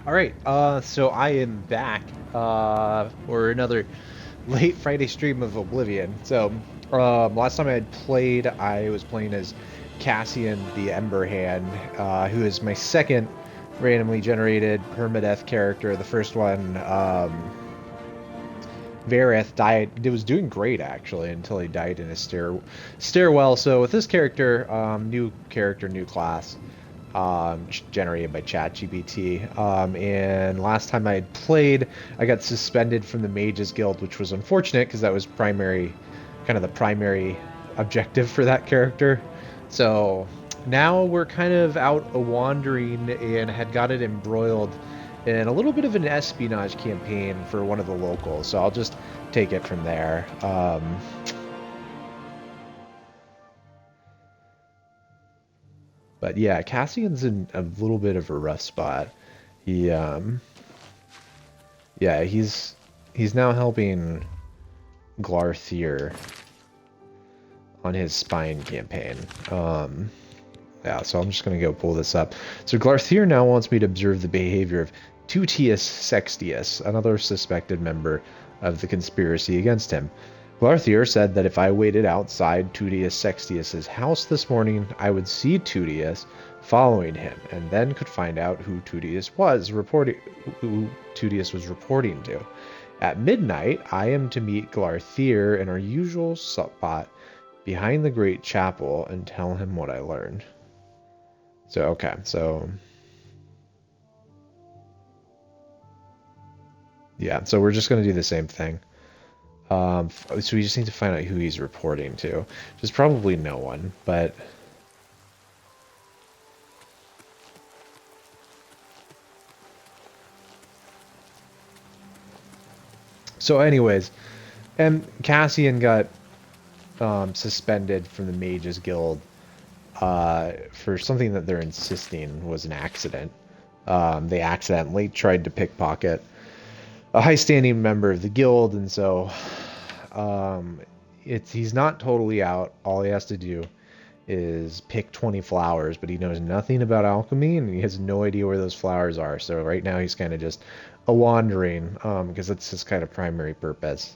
All right, so I am back for another late Friday stream of Oblivion. So, last time I had played, I was playing as Cassian the Emberhand, who is my second randomly generated permadeath character. The first one, Vareth died. It was doing great actually until he died in a stairwell. So with this character, new character, new class, generated by ChatGPT. And last time I had played, I got suspended from the Mages Guild, which was unfortunate because that was kind of the primary objective for that character. So now we're kind of out a wandering and had got it embroiled in a little bit of an espionage campaign for one of the locals. So I'll just take it from there. But yeah, Cassian's in a little bit of a rough spot. He, yeah, he's now helping Glarthier on his spine campaign. Yeah, so I'm just gonna go pull this up. So Glarthier now wants me to observe the behavior of Tutius Sextius, another suspected member of the conspiracy against him. Glarthier said that if I waited outside Tutius Sextius's house this morning, I would see Tutius following him, and then could find out who Tutius was reporting to. At midnight, I am to meet Glarthier in our usual spot behind the great chapel and tell him what I learned. So, okay, so... yeah, so we're just going to do the same thing. So we just need to find out who he's reporting to. Which is probably no one, but... so anyways, and Cassian got suspended from the Mages Guild for something that they're insisting was an accident. They accidentally tried to pickpocket a high-standing member of the guild, and so he's not totally out. All he has to do is pick 20 flowers, but he knows nothing about alchemy, and he has no idea where those flowers are. So right now he's kind of just a wandering, because that's his kind of primary purpose.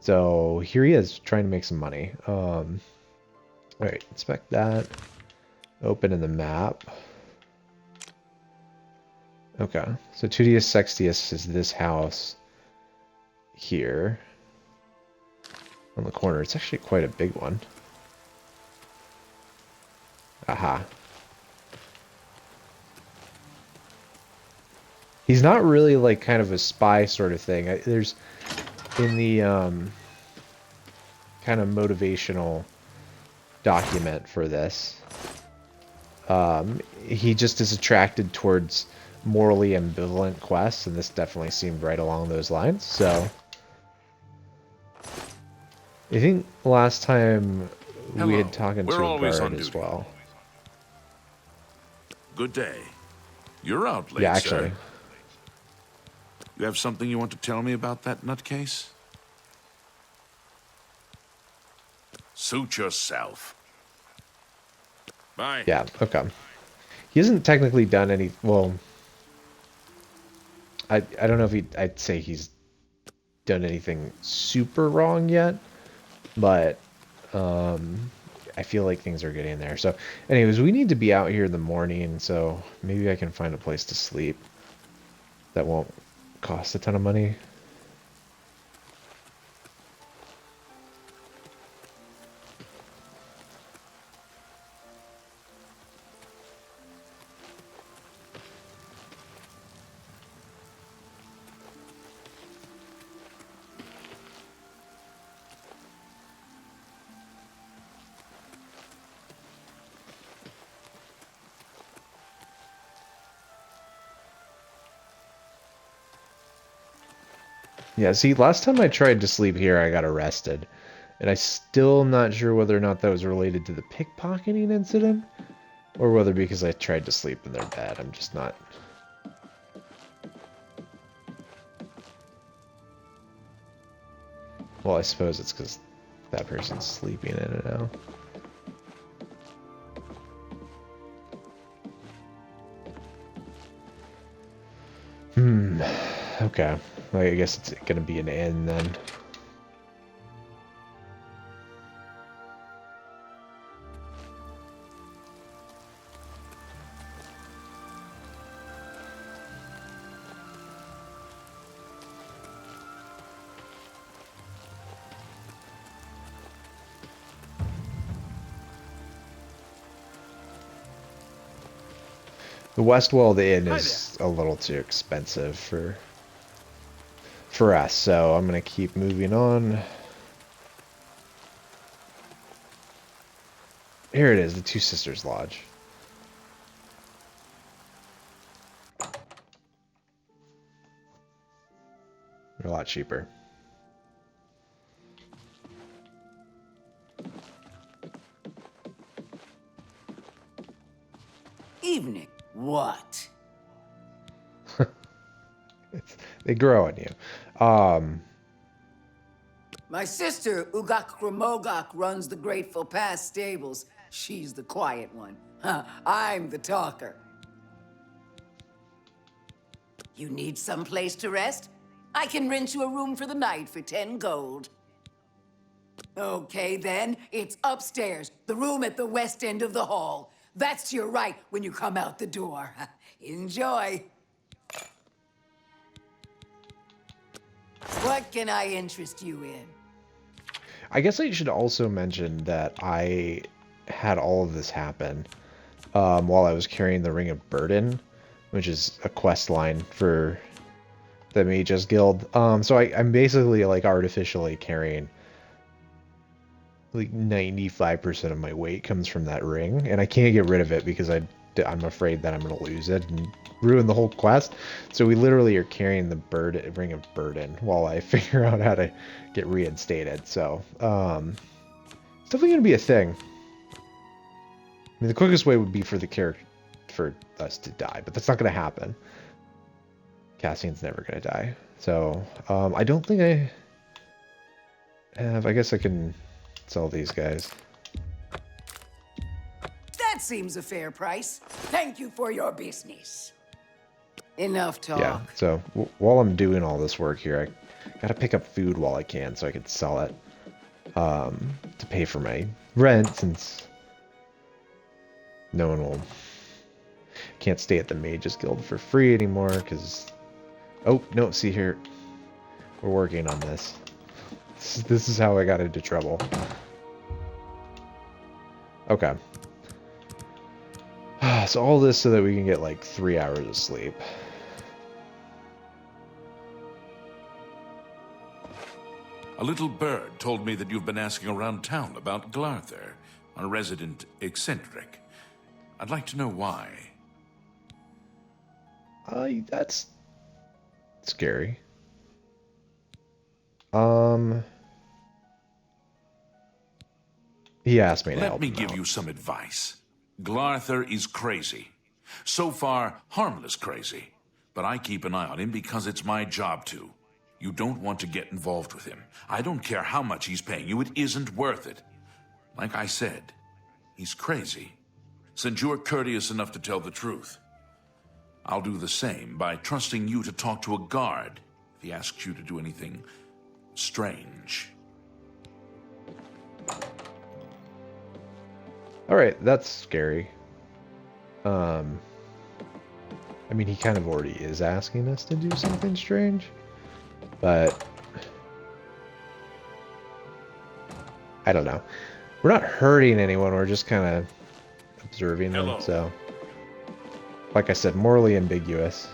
So here he is trying to make some money. All right, inspect that. Open in the map. Okay, so Tutius Sextius is this house here on the corner. It's actually quite a big one. Aha. He's not really like kind of a spy sort of thing. There's in the kind of motivational document for this, he just is attracted towards morally ambivalent quests, and this definitely seemed right along those lines. So I think last time we had Hello. talking We're to a always guard on as duty. well. Good day. You're out Yeah, late, actually. sir. You have something you want to tell me about that nutcase? Suit yourself. Bye. Yeah, okay. He hasn't technically done any, well, I don't know if I'd say he's done anything super wrong yet, but I feel like things are getting there. So anyways, we need to be out here in the morning, so maybe I can find a place to sleep that won't cost a ton of money. Yeah, see, last time I tried to sleep here, I got arrested. And I still not sure whether or not that was related to the pickpocketing incident, or whether because I tried to sleep in their bed. I'm just not... well, I suppose it's because that person's sleeping in it now. Okay. Well, I guess it's gonna be an inn then. The Westwall Inn Hi there. is a little too expensive for us, so I'm gonna keep moving on. Here it is, the Two Sisters Lodge. They're a lot cheaper. Evening. What? They grow on you. My sister, Ugak Kromogak, runs the Grateful Pass stables. She's the quiet one. Huh, I'm the talker. You need some place to rest? I can rent you a room for the night for 10 gold. Okay, then. It's upstairs, the room at the west end of the hall. That's to your right when you come out the door. Enjoy. What can I interest you in? I guess I should also mention that I had all of this happen while I was carrying the Ring of Burden, which is a quest line for the Mages Guild. So I'm basically like artificially carrying like 95% of my weight comes from that ring, and I can't get rid of it because I'm afraid that I'm going to lose it and ruin the whole quest. So we literally are carrying the Ring of Burden while I figure out how to get reinstated. So it's definitely going to be a thing. I mean, the quickest way would be for us to die, but that's not going to happen. Cassian's never going to die. So I don't think I have. I guess I can sell these guys. That seems a fair price. Thank you for your business. Enough talk. Yeah, so while I'm doing all this work here, I gotta pick up food while I can so I can sell it to pay for my rent, since no one will... Can't stay at the Mages Guild for free anymore, because... Oh, no, see here. We're working on this. This is how I got into trouble. Okay. So all this so that we can get like 3 hours of sleep. A little bird told me that you've been asking around town about Glarther, a resident eccentric. I'd like to know why. That's scary. He asked me to help Let me him give out. you some advice. Glarther is crazy. So far, harmless crazy. But I keep an eye on him because it's my job to. You don't want to get involved with him. I don't care how much he's paying you, it isn't worth it. Like I said, he's crazy. Since you're courteous enough to tell the truth, I'll do the same by trusting you to talk to a guard if he asks you to do anything strange. Alright, that's scary. I mean, he kind of already is asking us to do something strange, but I don't know. We're not hurting anyone, we're just kind of observing them, so like I said, morally ambiguous.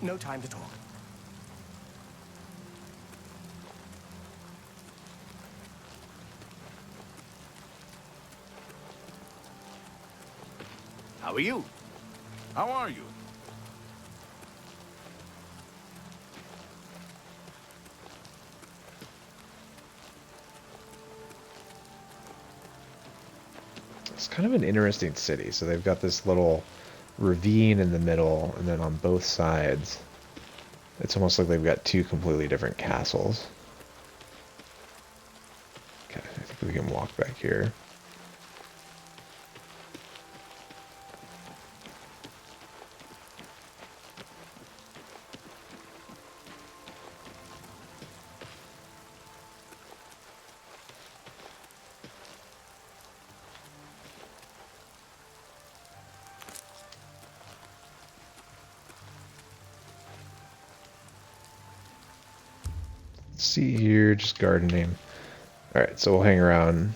No time to talk. How are you? How are you? It's kind of an interesting city. So they've got this little ravine in the middle, and then on both sides, it's almost like they've got two completely different castles. Okay, I think we can walk back here. Let's see here, just gardening. All right, so we'll hang around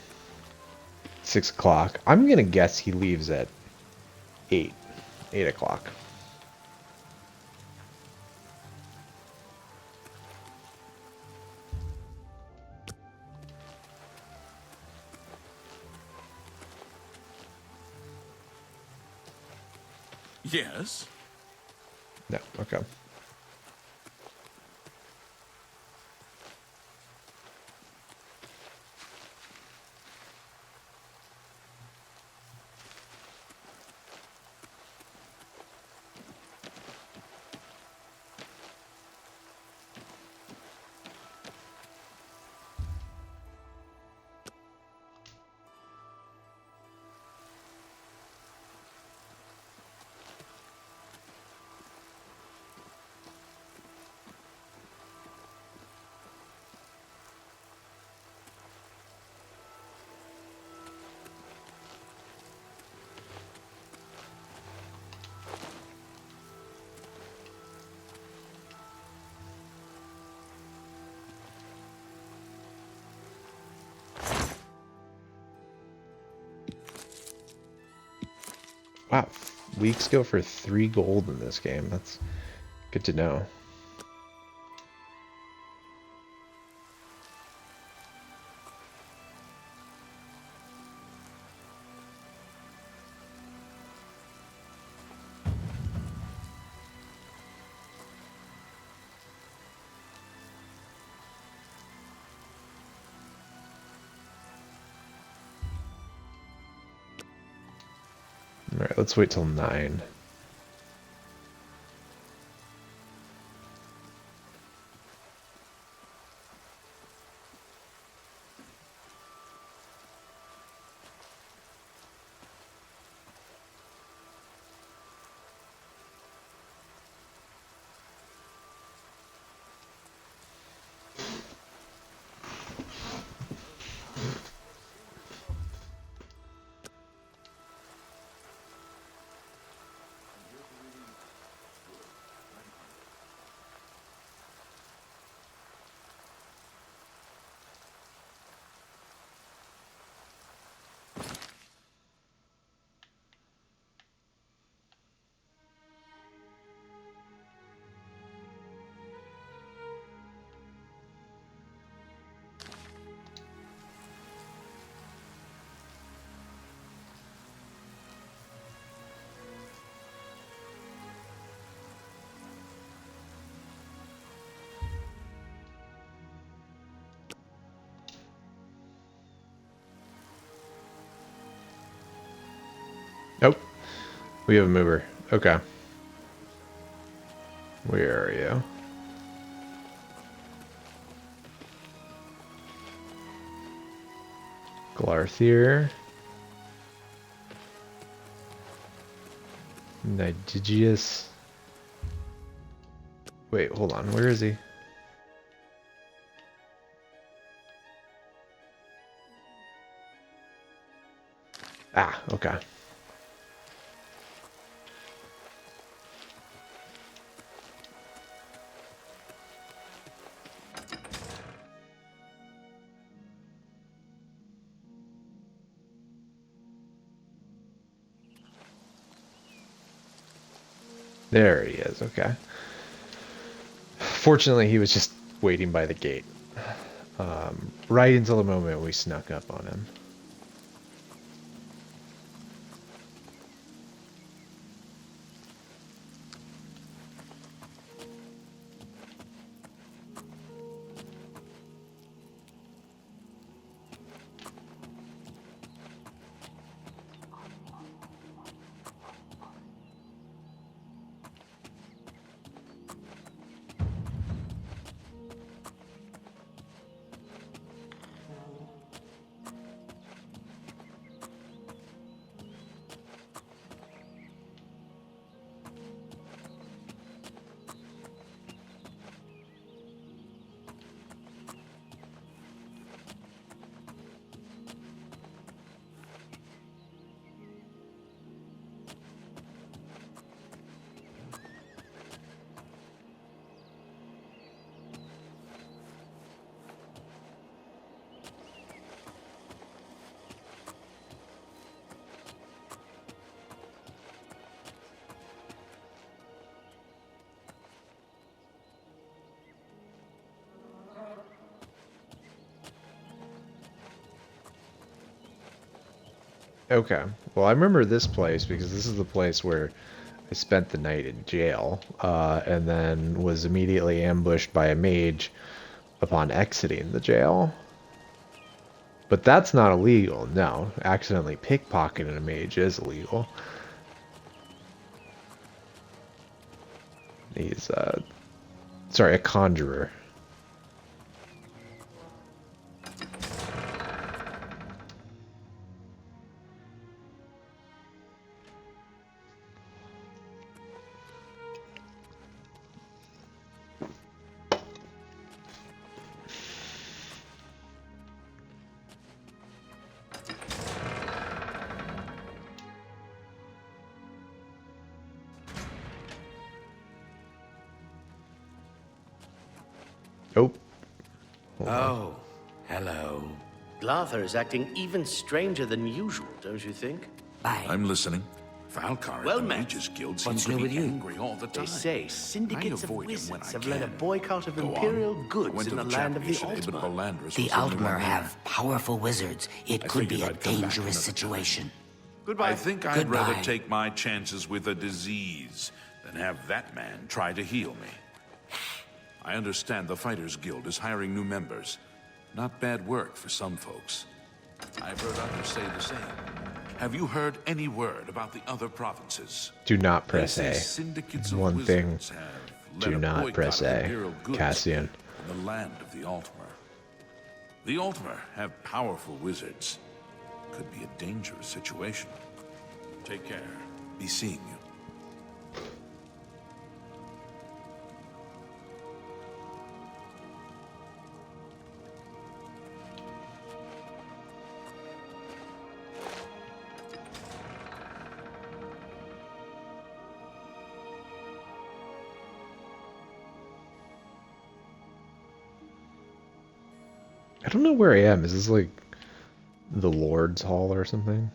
6 o'clock. I'm gonna guess he leaves at 8 o'clock. Yes? No, okay. Wow, weeks go for 3 gold in this game. That's good to know. Alright, let's wait till 9. Nope. We have a mover. Okay. Where are you? Glarthier. Nidigius. Wait, hold on. Where is he? Ah, okay. There he is, okay. Fortunately, he was just waiting by the gate. Right until the moment we snuck up on him. Okay. Well, I remember this place because this is the place where I spent the night in jail, and then was immediately ambushed by a mage upon exiting the jail. But that's not illegal, no. Accidentally pickpocketing a mage is illegal. He's, sorry, a conjurer. Oh. Hold on. Oh, hello. Glarther is acting even stranger than usual, don't you think? I'm listening. Valkar Well at the met. Mages Guild What's seems to new be with you? angry all the time. They say syndicates I of avoid him when wizards I have can. led a boycott of Go on. imperial I goods went in to the the land of the chapel yesterday, but Altmer. Balandras The was the only Altmer one there. have powerful wizards. It I could be figured a I'd come back dangerous another time. situation. Goodbye. I think I'd rather Goodbye. take my chances with a disease than have that man try to heal me. I understand the Fighters Guild is hiring new members. Not bad work for some folks. I've heard others say the same. Have you heard any word about the other provinces? Do not They press say A. syndicates of One thing, wizards have led do a not boycott press of A. imperial goods Cassian. in the land of the Altmer. The Altmer have powerful wizards. Could be a dangerous situation. Take care. Be seeing you. I don't know where I am. Is this like the Lord's Hall or something?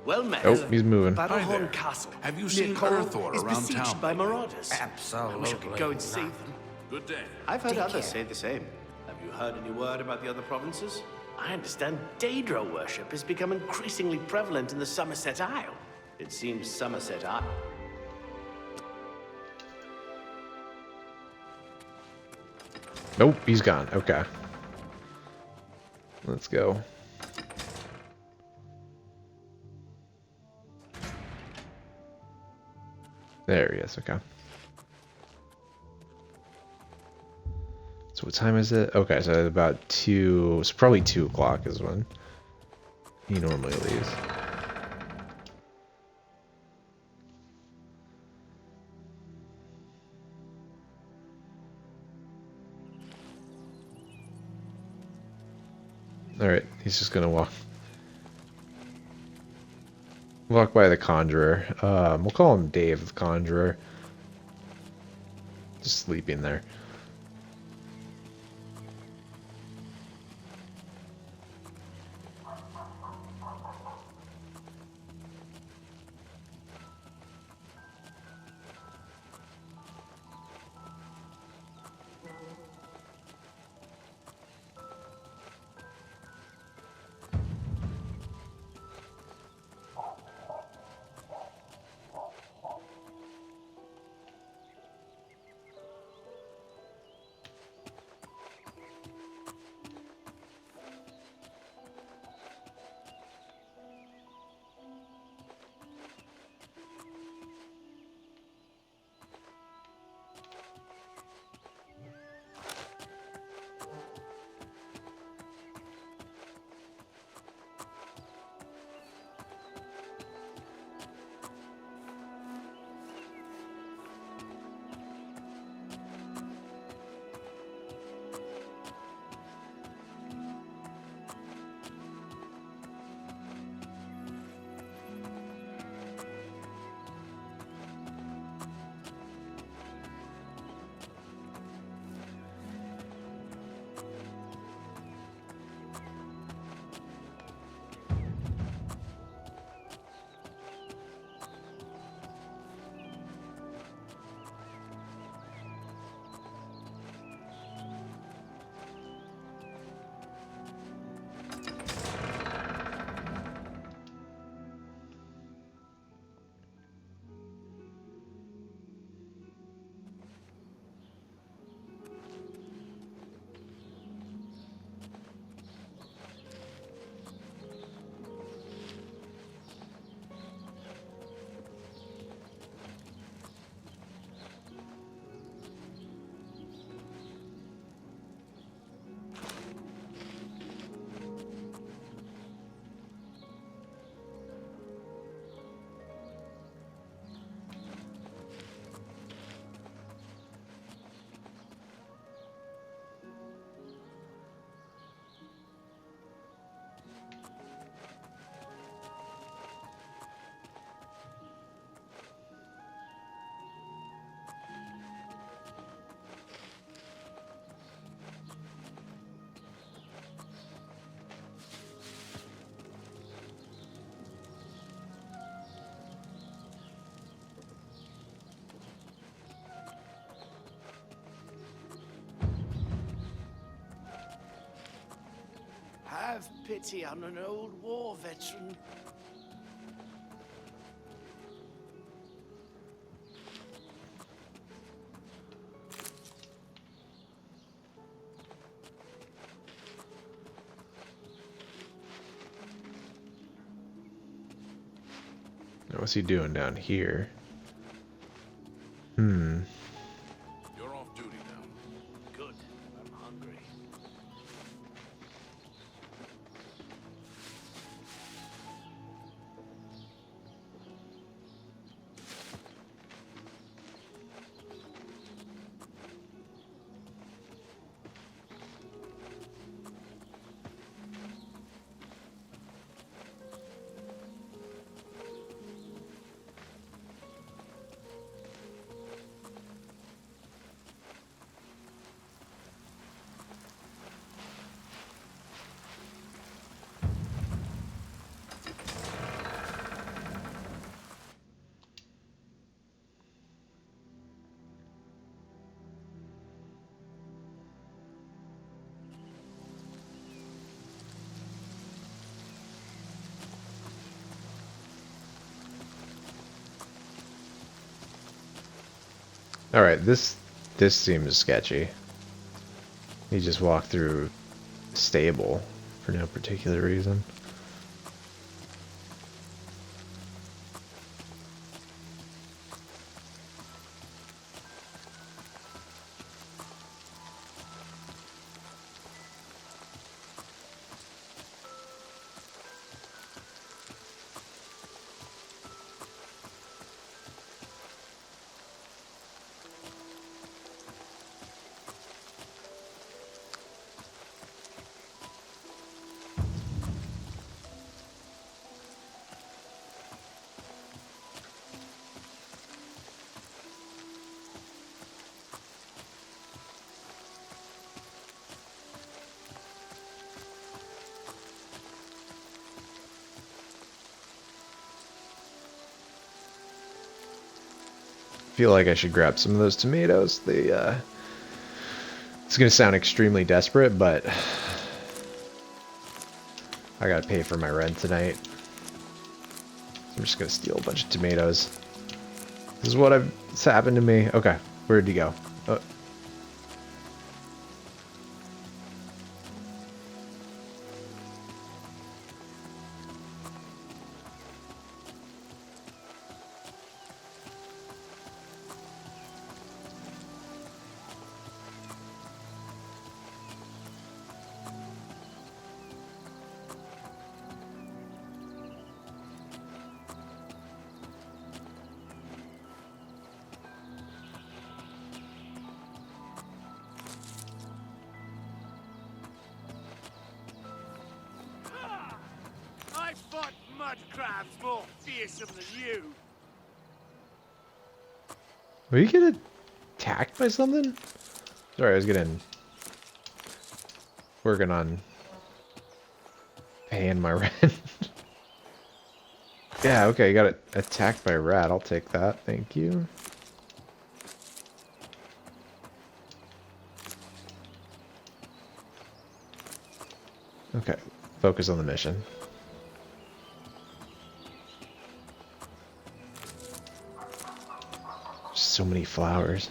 Well met. Oh, he's moving. Hi there. Battlehorn Castle. Have you near seen Cole, Earthor is around besieged town by lately? marauders. Absolutely. I wish I could go and see them. Good day. I've heard Take others care. say the same. Have you heard any word about the other provinces? I understand Daedra worship has become increasingly prevalent in the Somerset Isle. It seems Somerset Isle. Nope, he's gone. Okay. Let's go. There he is. Okay. So what time is it? Okay, so about 2. It's probably 2 o'clock is when he normally leaves. Alright, he's just gonna walk by the Conjurer. We'll call him Dave the Conjurer. Just sleeping there. pity on an old war veteran. What's he doing down here? You're off duty now. Good. I'm hungry. Alright, this seems sketchy. He just walked through stable for no particular reason. Feel like I should grab some of those tomatoes. It's gonna sound extremely desperate, but I gotta pay for my rent tonight. I'm just gonna steal a bunch of tomatoes. This is it's happened to me. Okay, where'd he go? Oh. I fought mud crabs more fearsome than you. Were you getting attacked by something? Sorry, I was working on paying my rent. Yeah, okay, you got attacked by a rat. I'll take that. Thank you. Okay, focus on the mission. So many flowers.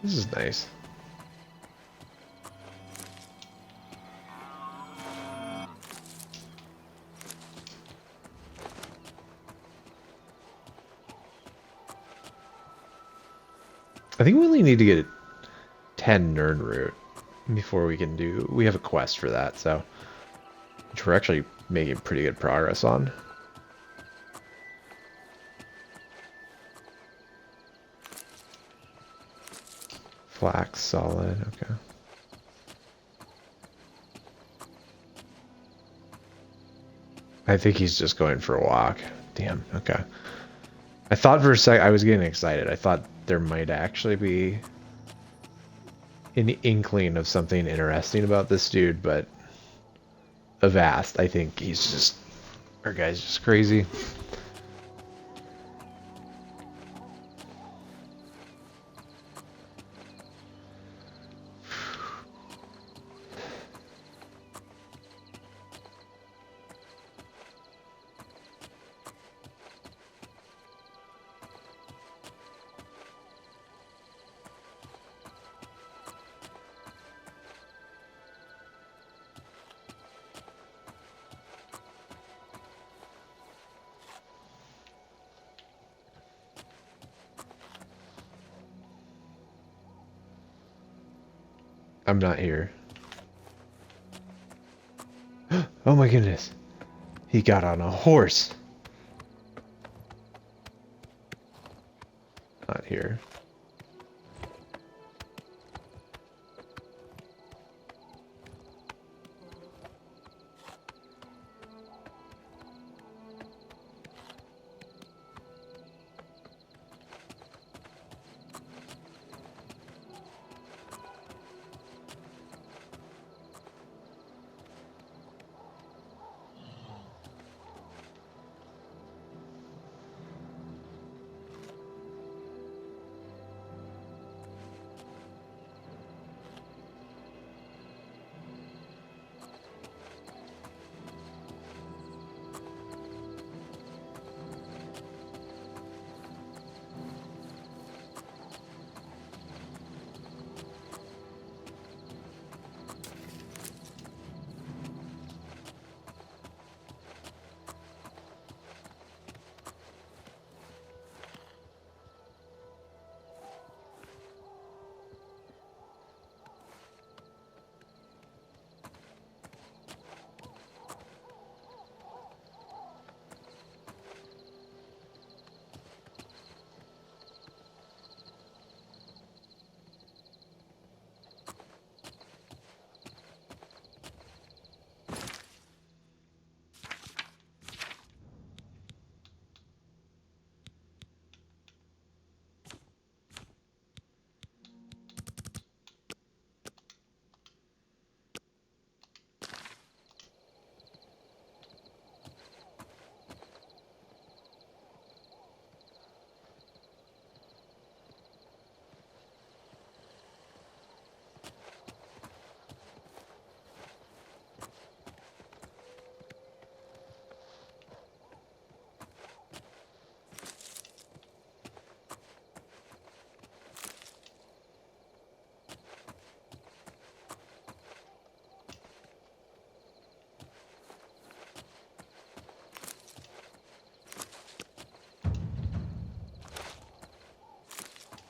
This is nice. I think we only need to get 10 Nern root before we have a quest for that, so which we're actually making pretty good progress on. Flax solid, okay. I think he's just going for a walk. Damn, okay. I thought for a sec I was getting excited. I thought there might actually be an inkling of something interesting about this dude, but avast. I think he's just, our guy's just crazy. I'm not here. Oh my goodness. He got on a horse. Not here.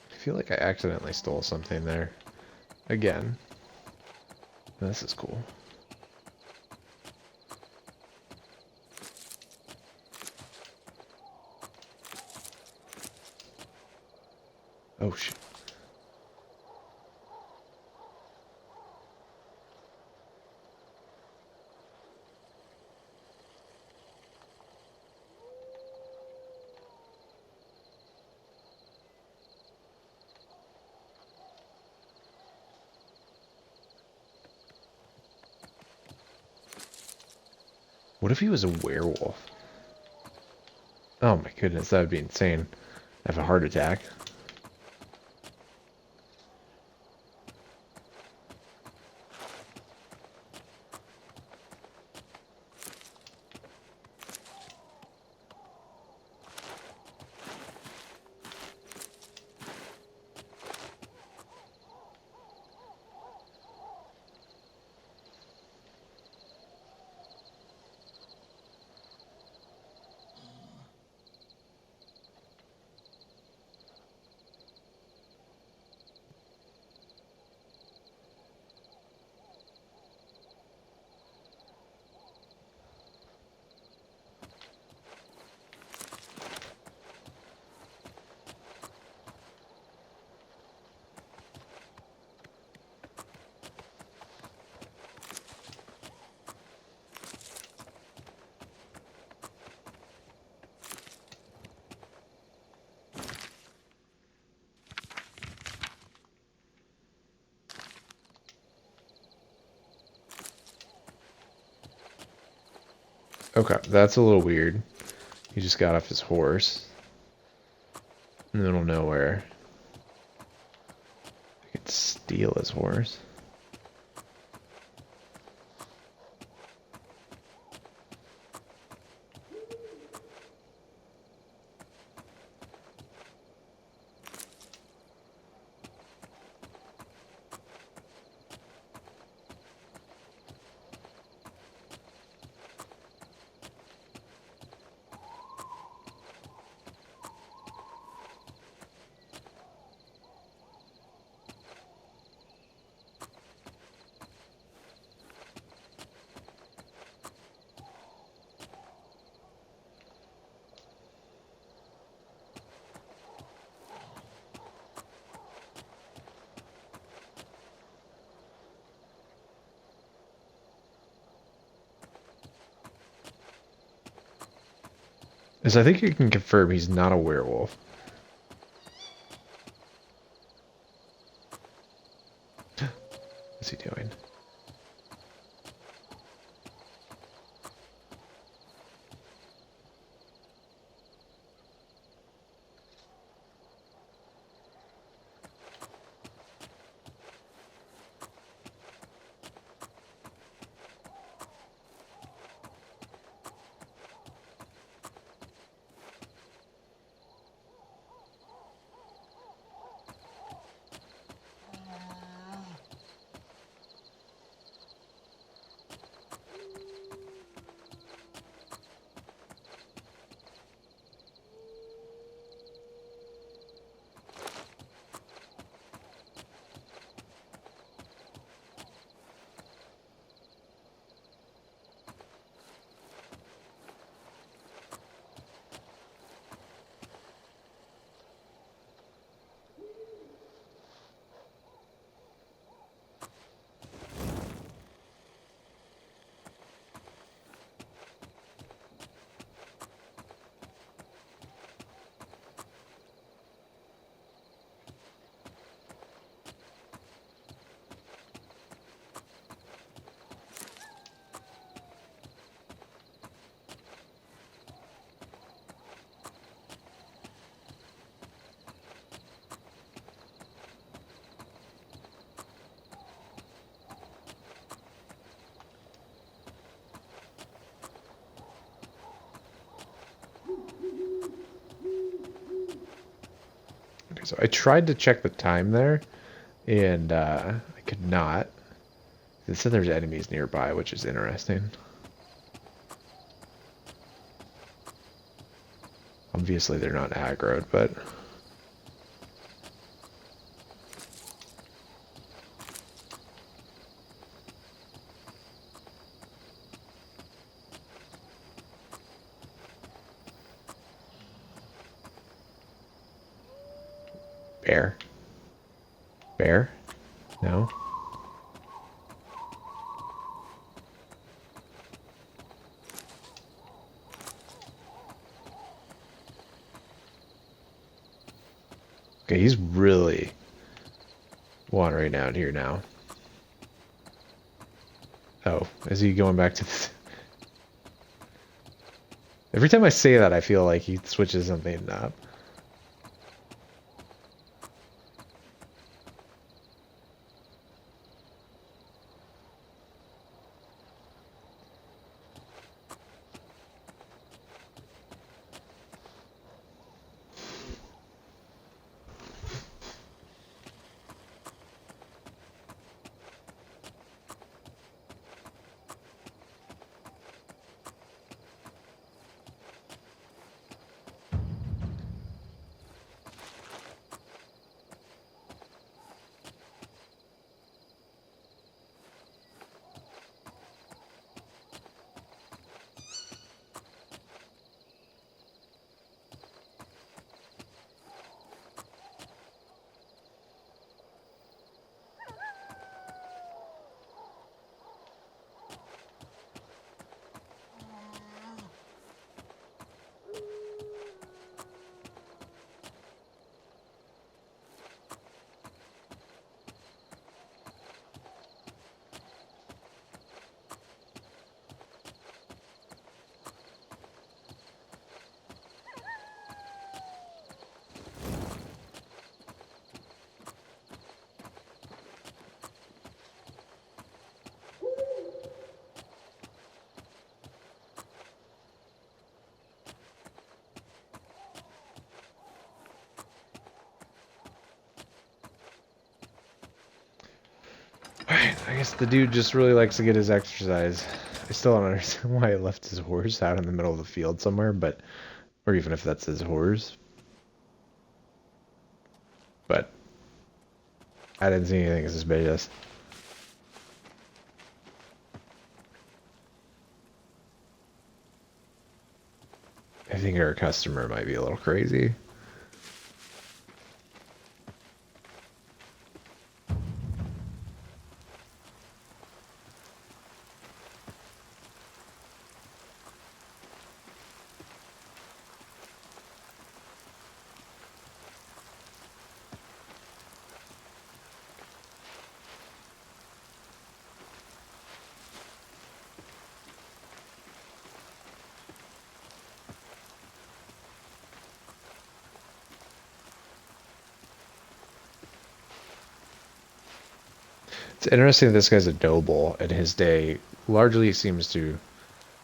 I feel like I accidentally stole something there. Again. This is cool. Oh shit. What if he was a werewolf? Oh my goodness, that would be insane. I have a heart attack. Okay, that's a little weird. He just got off his horse. In the middle of nowhere. I could steal his horse. Because I think you can confirm he's not a werewolf. What's he doing? Okay, so I tried to check the time there, and I could not. It said there's enemies nearby, which is interesting. Obviously they're not aggroed, but... Bear? Bear? No? Okay, he's really wandering out here now. Oh, is he going back to the... Every time I say that, I feel like he switches something up. I guess the dude just really likes to get his exercise. I still don't understand why he left his horse out in the middle of the field somewhere, but or even if that's his horse. But I didn't see anything suspicious. I think our customer might be a little crazy. It's interesting that this guy's a noble, and his day largely seems to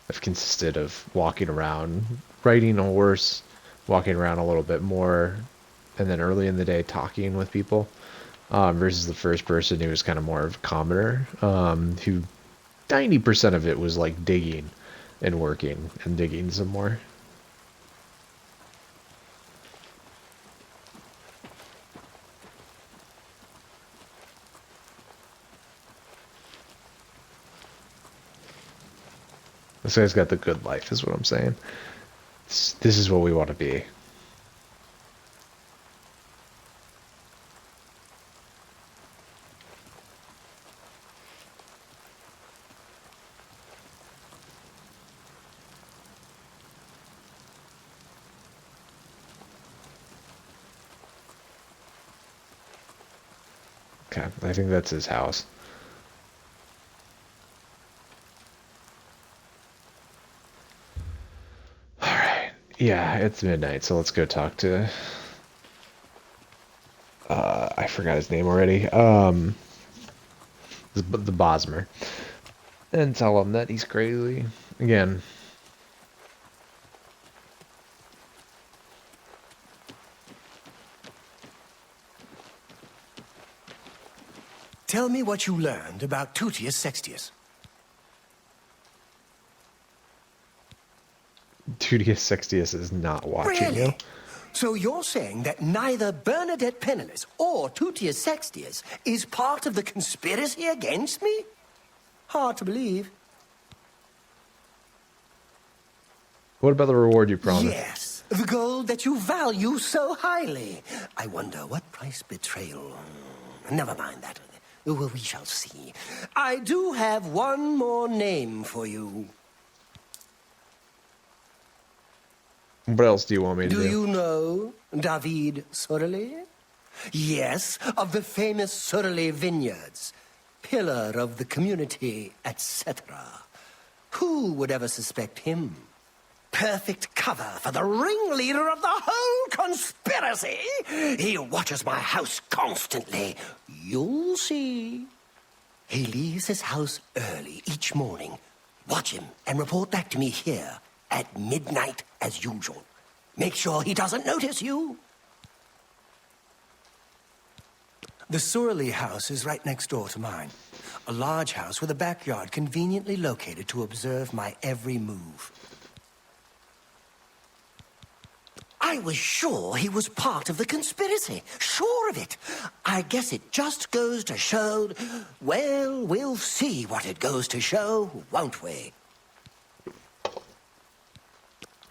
have consisted of walking around, riding a horse, walking around a little bit more, and then early in the day talking with people, versus the first person who was kind of more of a commoner, who 90% of it was like digging and working and digging some more. This guy's got the good life, is what I'm saying. This is what we want to be. Okay, I think that's his house. Alright, yeah, it's midnight, so let's go talk to... I forgot his name already. The Bosmer. And tell him that he's crazy. Again. Tell me what you learned about Tutius Sextius. Tutius Sextius is not watching you. Really? So you're saying that neither Bernadette Penniless or Tutius Sextius is part of the conspiracy against me? Hard to believe. What about the reward you promised? Yes, the gold that you value so highly. I wonder what price betrayal... Never mind that. Well, we shall see. I do have one more name for you. What else do you want me to do? Do you know David Sorelli? Yes, of the famous Sorelli vineyards. Pillar of the community, etc. Who would ever suspect him? Perfect cover for the ringleader of the whole conspiracy. He watches my house constantly. You'll see. He leaves his house early each morning. Watch him and report back to me here at midnight as usual. Make sure he doesn't notice you. The Sorelli house is right next door to mine. A large house with a backyard conveniently located to observe my every move. I was sure he was part of the conspiracy. Sure of it. I guess it just goes to show... Well, we'll see what it goes to show, won't we?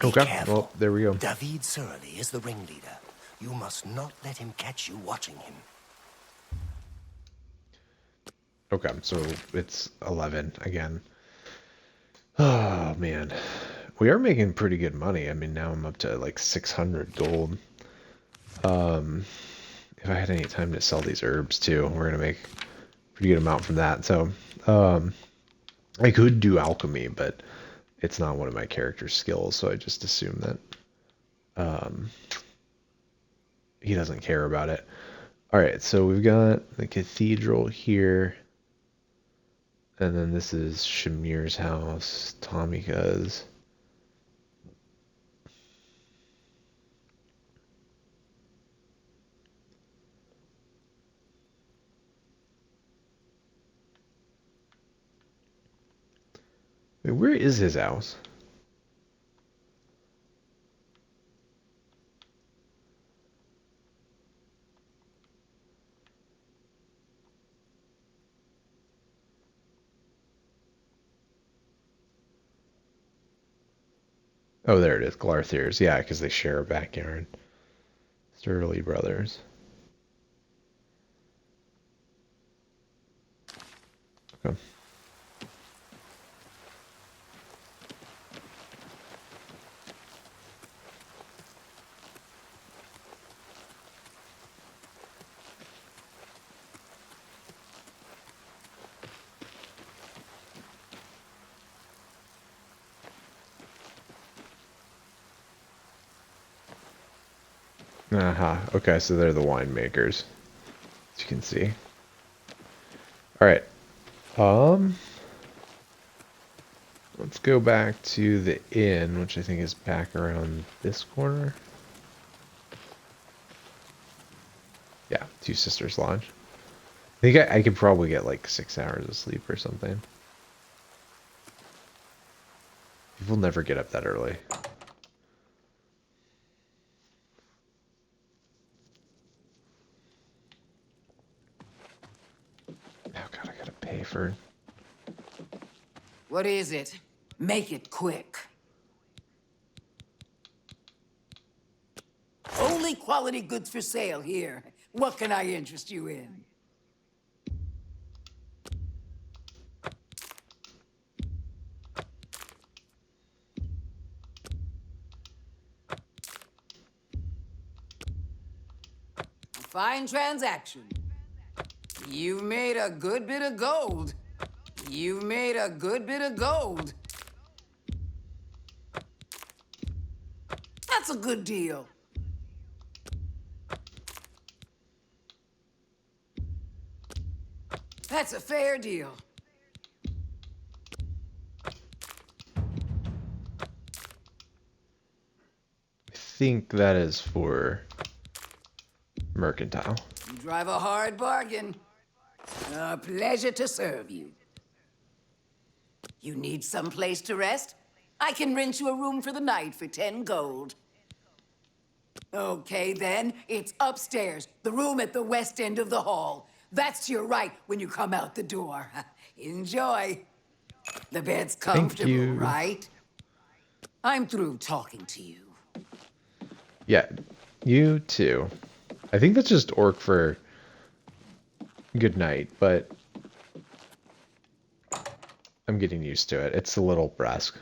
Okay, Careful. well, there we go. David Sorelli is the ringleader. You must not let him catch you watching him. Okay, so it's 11 again. Oh, man. We are making pretty good money. I mean, now I'm up to like 600 gold. If I had any time to sell these herbs too, we're gonna make a pretty good amount from that. So, I could do alchemy, but it's not one of my character's skills, so I just assume that he doesn't care about it. Alright, so we've got the cathedral here. And then this is Shamir's house, Tomika's. Wait, where is his house? Oh, there it is. Glarthir's. Yeah, because they share a backyard. Sturley brothers. Okay. Okay, so they're the winemakers, as you can see. All right. Let's go back to the inn, which I think is back around this corner. Yeah, Two Sisters Lodge. I think I could probably get like 6 hours of sleep or something. People never get up that early. Oh god, I gotta pay for... What is it? Make it quick. Only quality goods for sale here. What can I interest you in? A fine transaction. You've made a good bit of gold. You've made a good bit of gold. That's a good deal. That's a fair deal. I think that is for mercantile. You drive a hard bargain. A pleasure to serve you. You need some place to rest? I can rent you a room for the night for 10 gold. Okay, then. It's upstairs, the room at the west end of the hall. That's to your right when you come out the door. Enjoy. The bed's comfortable, you. right? I'm through talking to you. Yeah, you too. I think that's just orc for good night, but I'm getting used to it. It's a little brusque.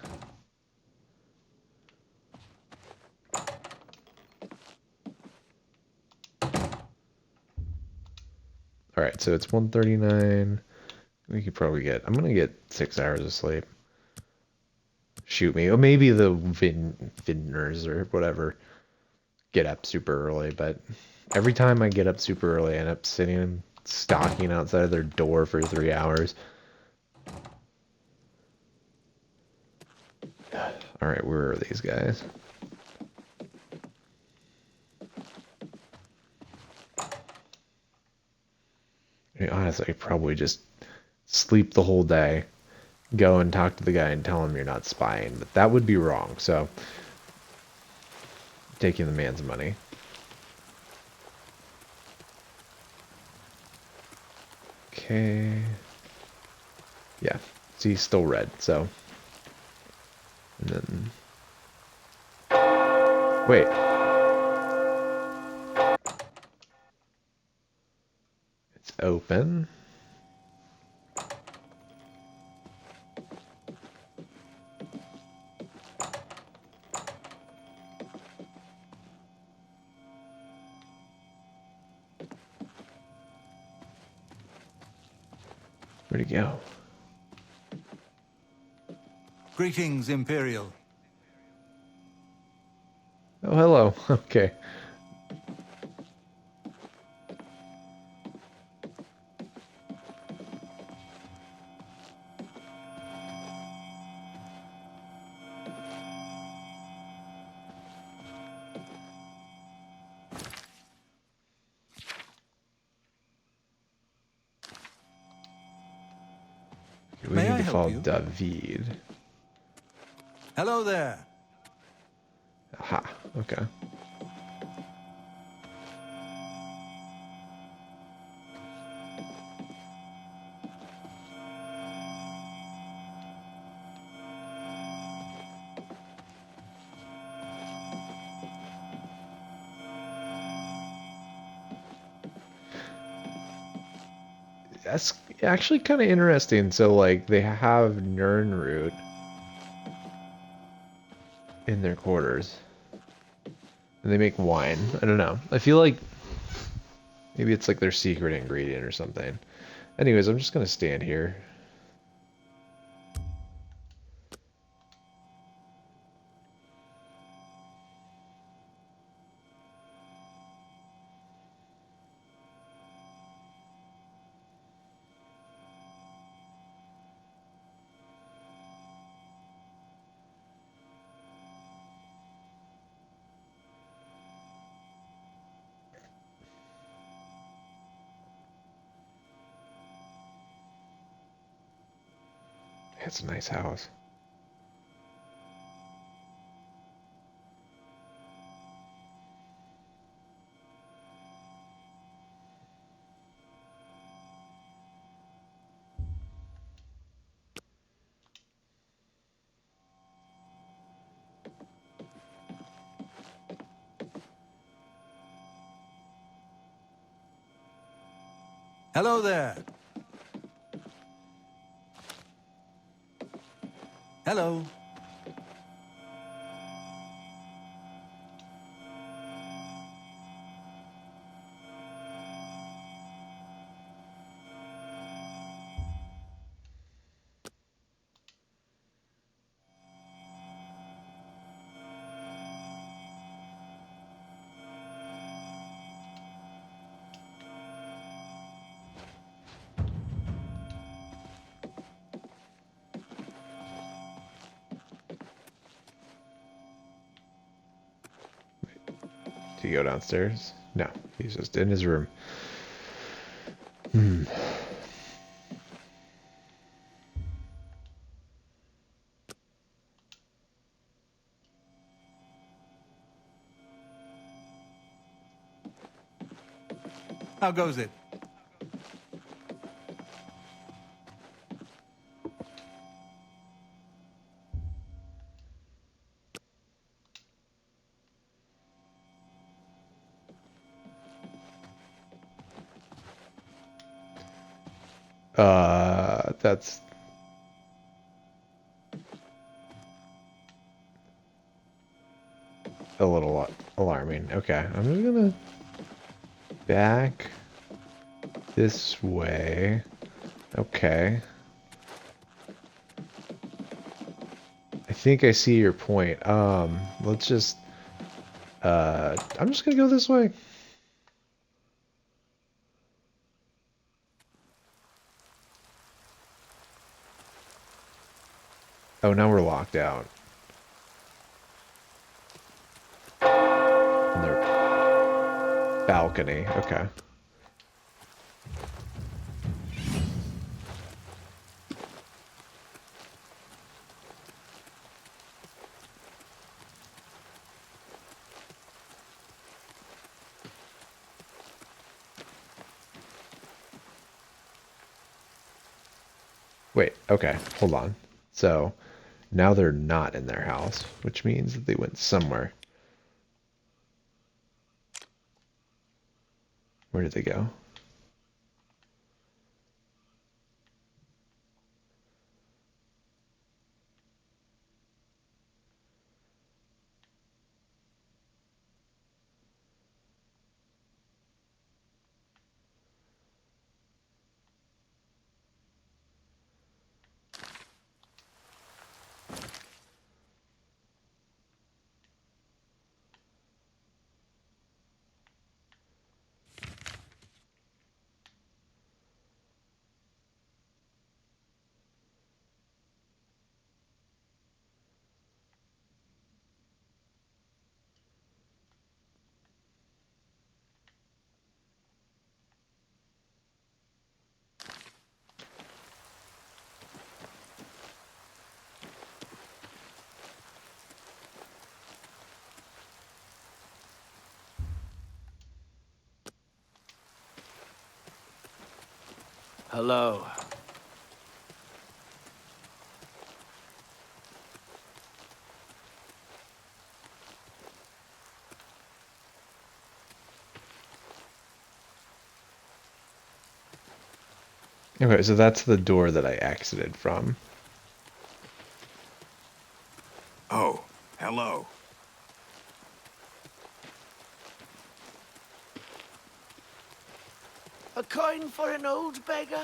Alright, so it's 139. We could probably get... I'm gonna get 6 hours of sleep. Shoot me. Or maybe the vintners or whatever get up super early, but every time I get up super early, I end up sitting and stalking outside of their door for 3 hours. Alright, where are these guys? I mean, honestly, I probably just sleep the whole day, go and talk to the guy and tell him you're not spying, but that would be wrong, so taking the man's money. Okay. Yeah, see, still red, so. And then... Wait. It's open. Where'd he go? Greetings, Imperial. Oh, hello. Okay. We May need I to help follow you? David. Hello there. Aha, okay. That's actually kind of interesting. So, like, they have Nernroot in their quarters. And they make wine. I don't know. I feel like maybe it's like their secret ingredient or something. Anyways, I'm just gonna stand here. It's a nice house. Hello there. Hello. Do you go downstairs? No, he's just in his room. How goes it? That's a little alarming. Okay, I'm just gonna back this way. Okay. I think I see your point. Let's just, I'm just gonna go this way. Oh, now we're locked out. On their balcony. Okay. Wait, okay, hold on. So, now they're not in their house, which means that they went somewhere. Where did they go? Hello. Okay, so that's the door that I exited from. Oh, hello. A coin for an old beggar?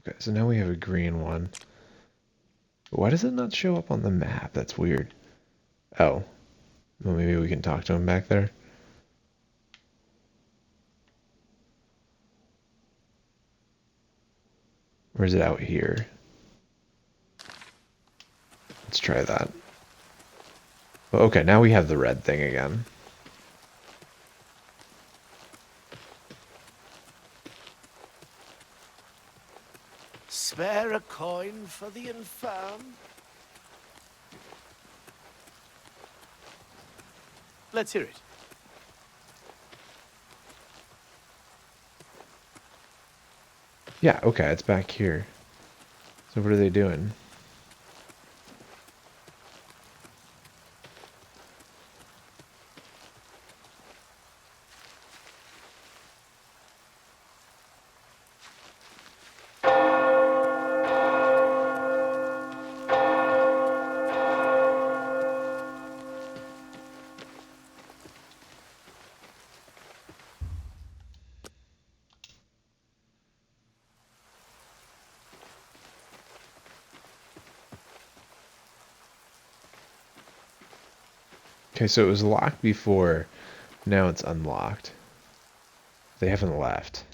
Okay, so now we have a green one. Why does it not show up on the map? That's weird. Oh. Well, maybe we can talk to him back there. Or is it out here? Let's try that. Well, okay, now we have the red thing again. Spare a coin for the infirm? Let's hear it. Yeah, okay, it's back here. So what are they doing? Okay, so it was locked before. Now it's unlocked. They haven't left.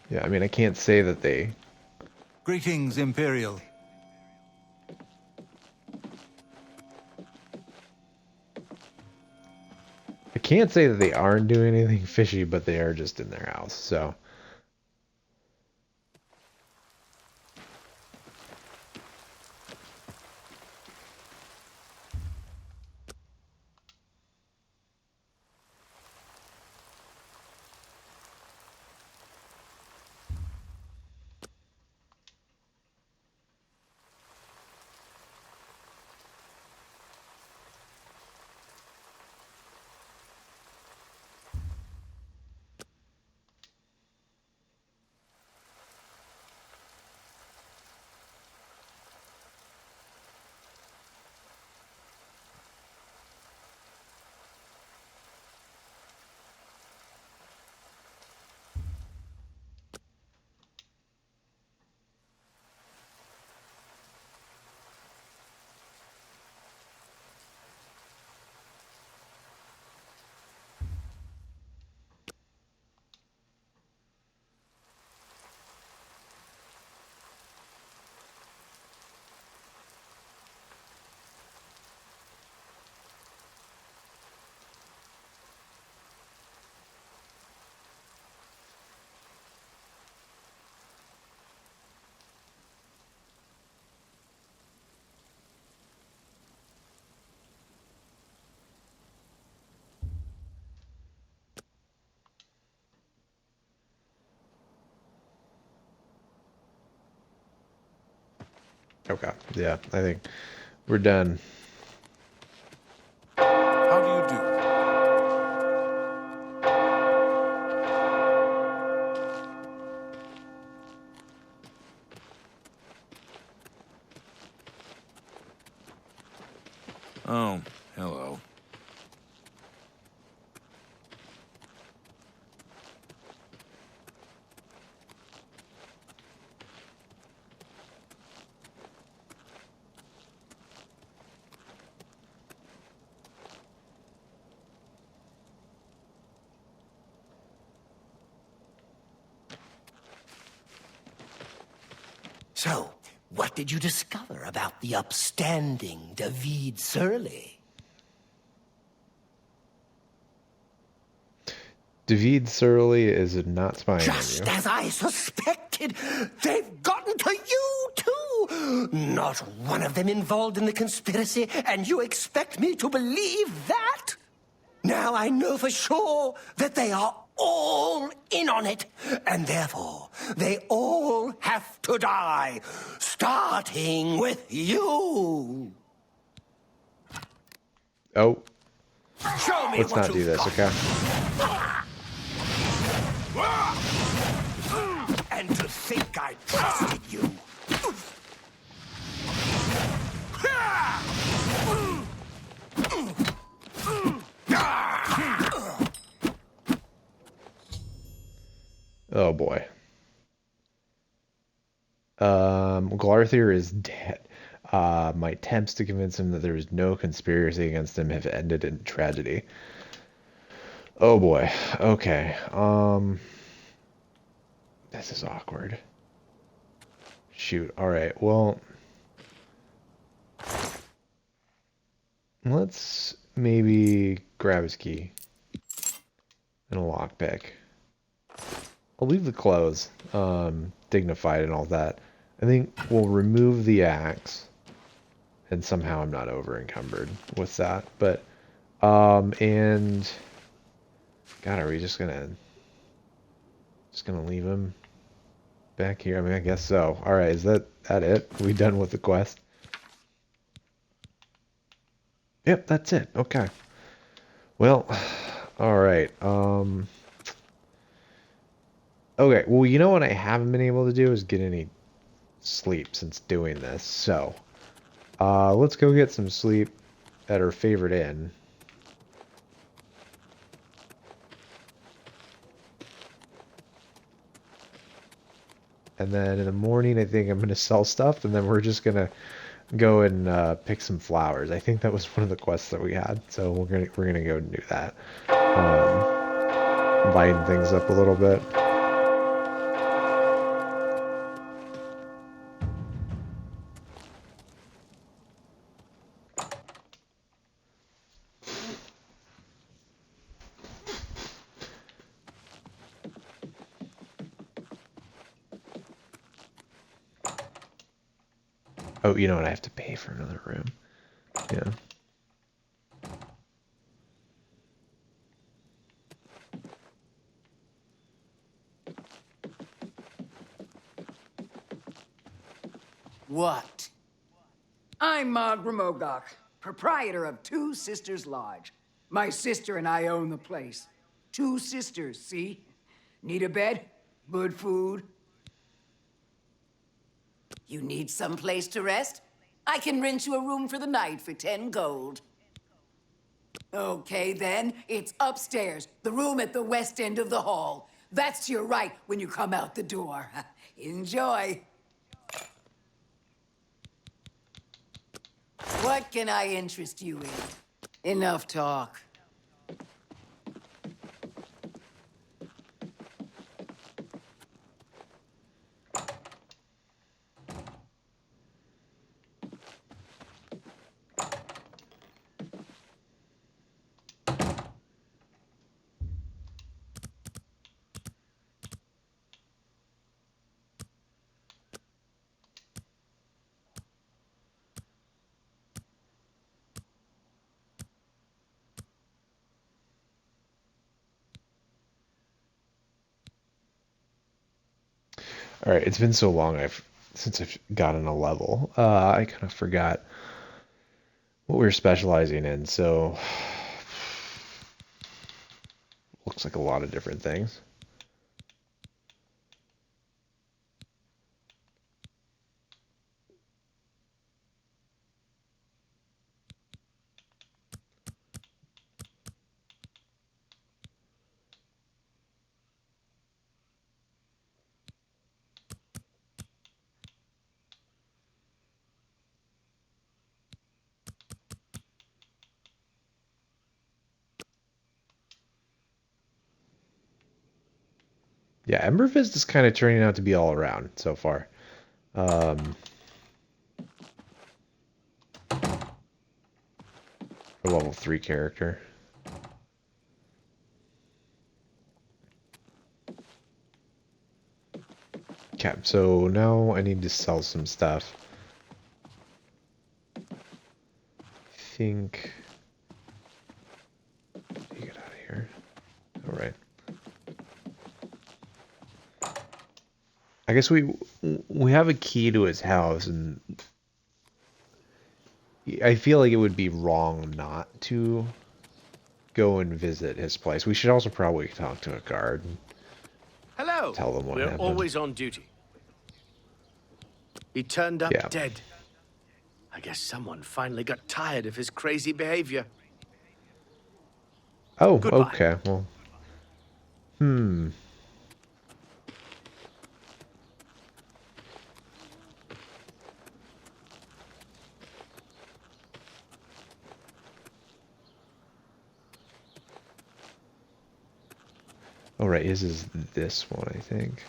Yeah, I mean, I can't say that they... Greetings, Imperial. I can't say that they aren't doing anything fishy, but they are just in their house, so... Okay, yeah, I think we're done. How do you do? Oh, hello. So, what did you discover about the upstanding David Surly? David Surly is not spying on Just you. as I suspected, they've gotten to you, too! Not one of them involved in the conspiracy, and you expect me to believe that? Now I know for sure that they are all in on it, and therefore they all have to die, starting with you. Oh, Show me let's what not do you've this, got. okay? And to think I trusted you. Oh boy. Glarthier is dead. My attempts to convince him that there is no conspiracy against him have ended in tragedy. Oh boy. Okay. This is awkward. Shoot. All right. Well, let's maybe grab his key and a lockpick. I'll leave the clothes, dignified and all that. I think we'll remove the axe, and somehow I'm not over encumbered with that. But, and God, are we just gonna leave him back here? I mean, I guess so. All right, is that it? Are we done with the quest? Yep, that's it. Okay. Well, all right. Okay. Well, you know what I haven't been able to do is get any sleep since doing this. So, let's go get some sleep at our favorite inn. And then in the morning, I think I'm going to sell stuff, and then we're just going to go and pick some flowers. I think that was one of the quests that we had, so we're gonna go and do that. Lighten things up a little bit. Oh, you know what? I have to pay for another room. Yeah. What? I'm Magra Mogok, proprietor of Two Sisters Lodge. My sister and I own the place. Two sisters, see? Need a bed? Good food? You need some place to rest? I can rent you a room for the night for 10 gold. Okay, then. It's upstairs, the room at the west end of the hall. That's to your right when you come out the door. Enjoy. What can I interest you in? Enough talk. All right. It's been so long since I've gotten a level. I kind of forgot what we were specializing in. So looks like a lot of different things. Yeah, Emberfist is kind of turning out to be all around so far. Um, a level 3 character. Okay, so now I need to sell some stuff. I think... You get out of here. Alright. I guess we have a key to his house, and I feel like it would be wrong not to go and visit his place. We should also probably talk to a guard and Hello. tell them what We're happened. always on duty. He turned up Yeah. dead. I guess someone finally got tired of his crazy behavior. Oh, Goodbye. okay. Well, oh, right. His is this one, I think.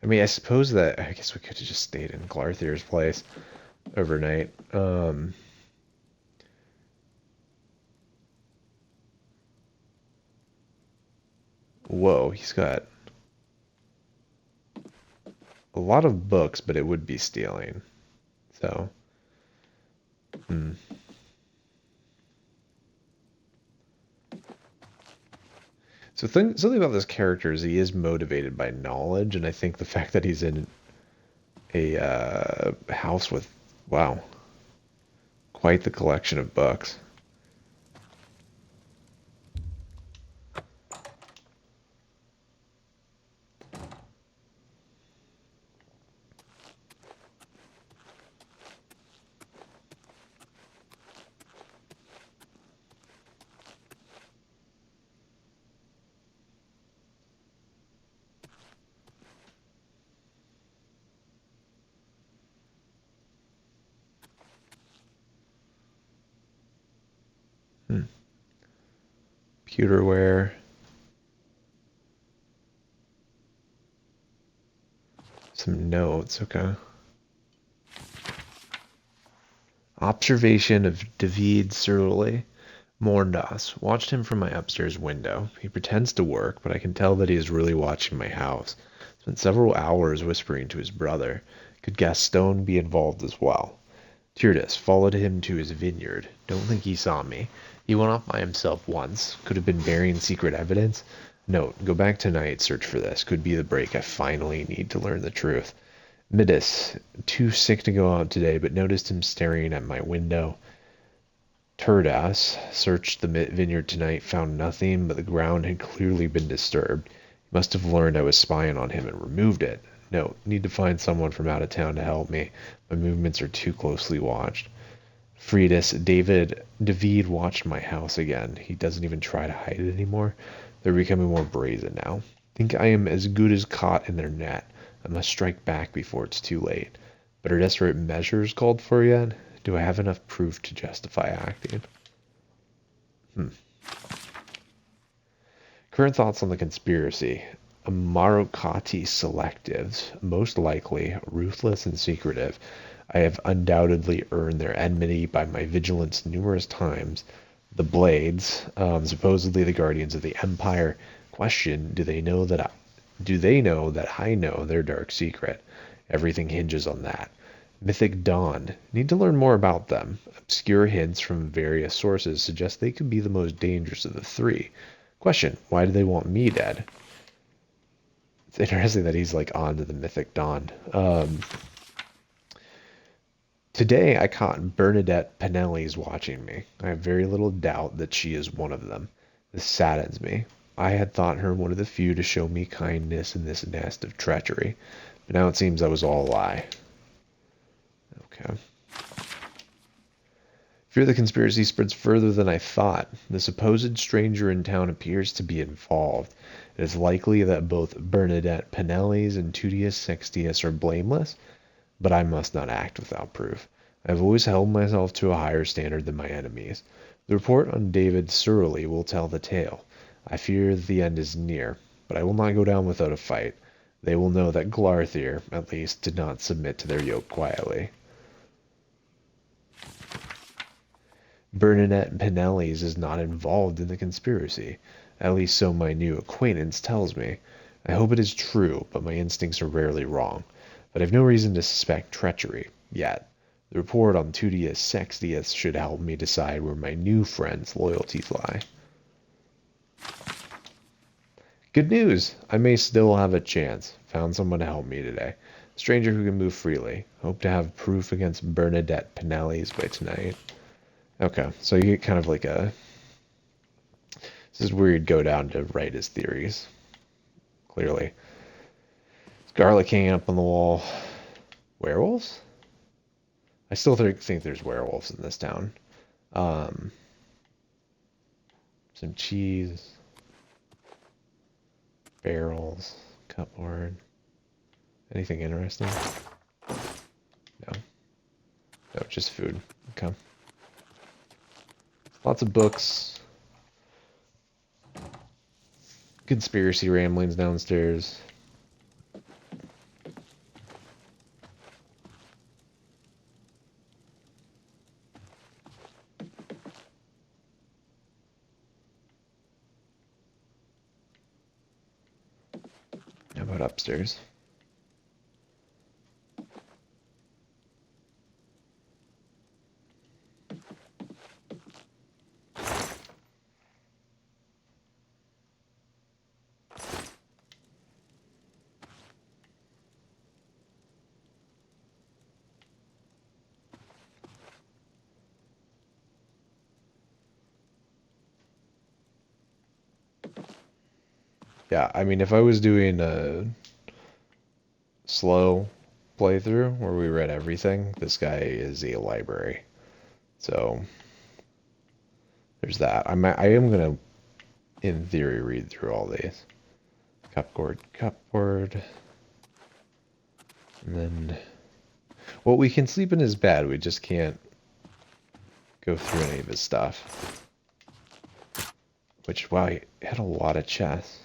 I mean, I suppose that I guess we could have just stayed in Glarthir's place overnight. Whoa, he's got a lot of books, but it would be stealing. So, So something about this character is he is motivated by knowledge, and I think the fact that he's in a house with, wow, quite the collection of books. Pewterware. Some notes, okay. Observation of David Surly. Mourned us. Watched him from my upstairs window. He pretends to work, but I can tell that he is really watching my house. Spent several hours whispering to his brother. Could Gaston be involved as well? Tyrtus followed him to his vineyard. Don't think he saw me. He went off by himself once. Could have been burying secret evidence. Note, go back tonight, search for this. Could be the break I finally need to learn the truth. Midas, too sick to go out today, but noticed him staring at my window. Turdas searched the vineyard tonight, found nothing, but the ground had clearly been disturbed. He must have learned I was spying on him and removed it. Note, need to find someone from out of town to help me. My movements are too closely watched. Fridus, David watched my house again. He doesn't even try to hide it anymore. They're becoming more brazen now. Think I am as good as caught in their net. I must strike back before it's too late. But are desperate measures called for yet? Do I have enough proof to justify acting? Current thoughts on the conspiracy. Marocati selectives, most likely ruthless and secretive. I have undoubtedly earned their enmity by my vigilance numerous times. The Blades, supposedly the guardians of the Empire. Question: do they know that I know their dark secret? Everything hinges on that. Mythic Dawn. Need to learn more about them. Obscure hints from various sources suggest they could be the most dangerous of the three. Question: why do they want me dead? It's interesting that he's like on to the Mythic Dawn. Today I caught Bernadette Pinelli's watching me. I have very little doubt that she is one of them. This saddens me. I had thought her one of the few to show me kindness in this nest of treachery, but now it seems that was all a lie. Okay. Fear the conspiracy spreads further than I thought. The supposed stranger in town appears to be involved. It is likely that both Bernadette Pinelli's and Tutius Sextius are blameless, but I must not act without proof. I have always held myself to a higher standard than my enemies. The report on David Surly will tell the tale. I fear the end is near, but I will not go down without a fight. They will know that Glarthir, at least, did not submit to their yoke quietly. Bernadette Pinelli's is not involved in the conspiracy. At least so my new acquaintance tells me. I hope it is true, but my instincts are rarely wrong. But I've no reason to suspect treachery, yet. The report on Tudius Sextius should help me decide where my new friend's loyalties lie. Good news! I may still have a chance. Found someone to help me today. A stranger who can move freely. Hope to have proof against Bernadette Pinelli's by tonight. Okay, so you get kind of like a... This is where you'd go down to write his theories. Clearly. Garlic hanging up on the wall. Werewolves? I still think there's werewolves in this town. Some cheese. Barrels. Cupboard. Anything interesting? No. No, just food. Okay. Lots of books. Conspiracy ramblings downstairs. How about upstairs? Yeah, I mean, if I was doing a slow playthrough where we read everything, this guy is a library. So there's that. I am gonna, in theory, read through all these. Cupboard. And then, well, we can sleep in his bed. We just can't go through any of his stuff. Which, wow, he had a lot of chests.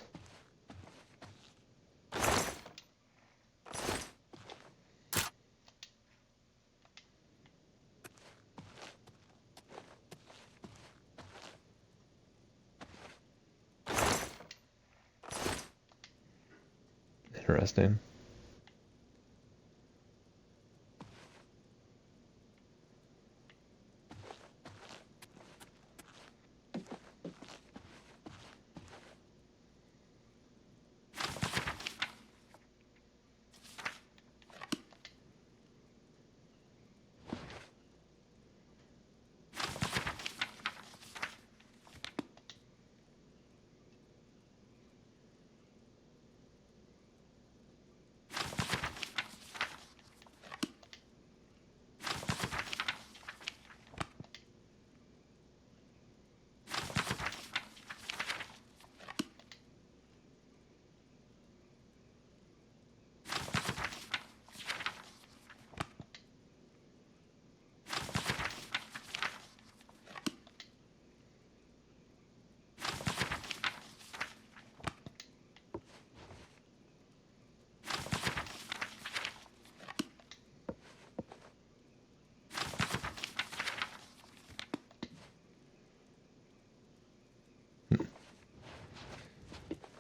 Interesting.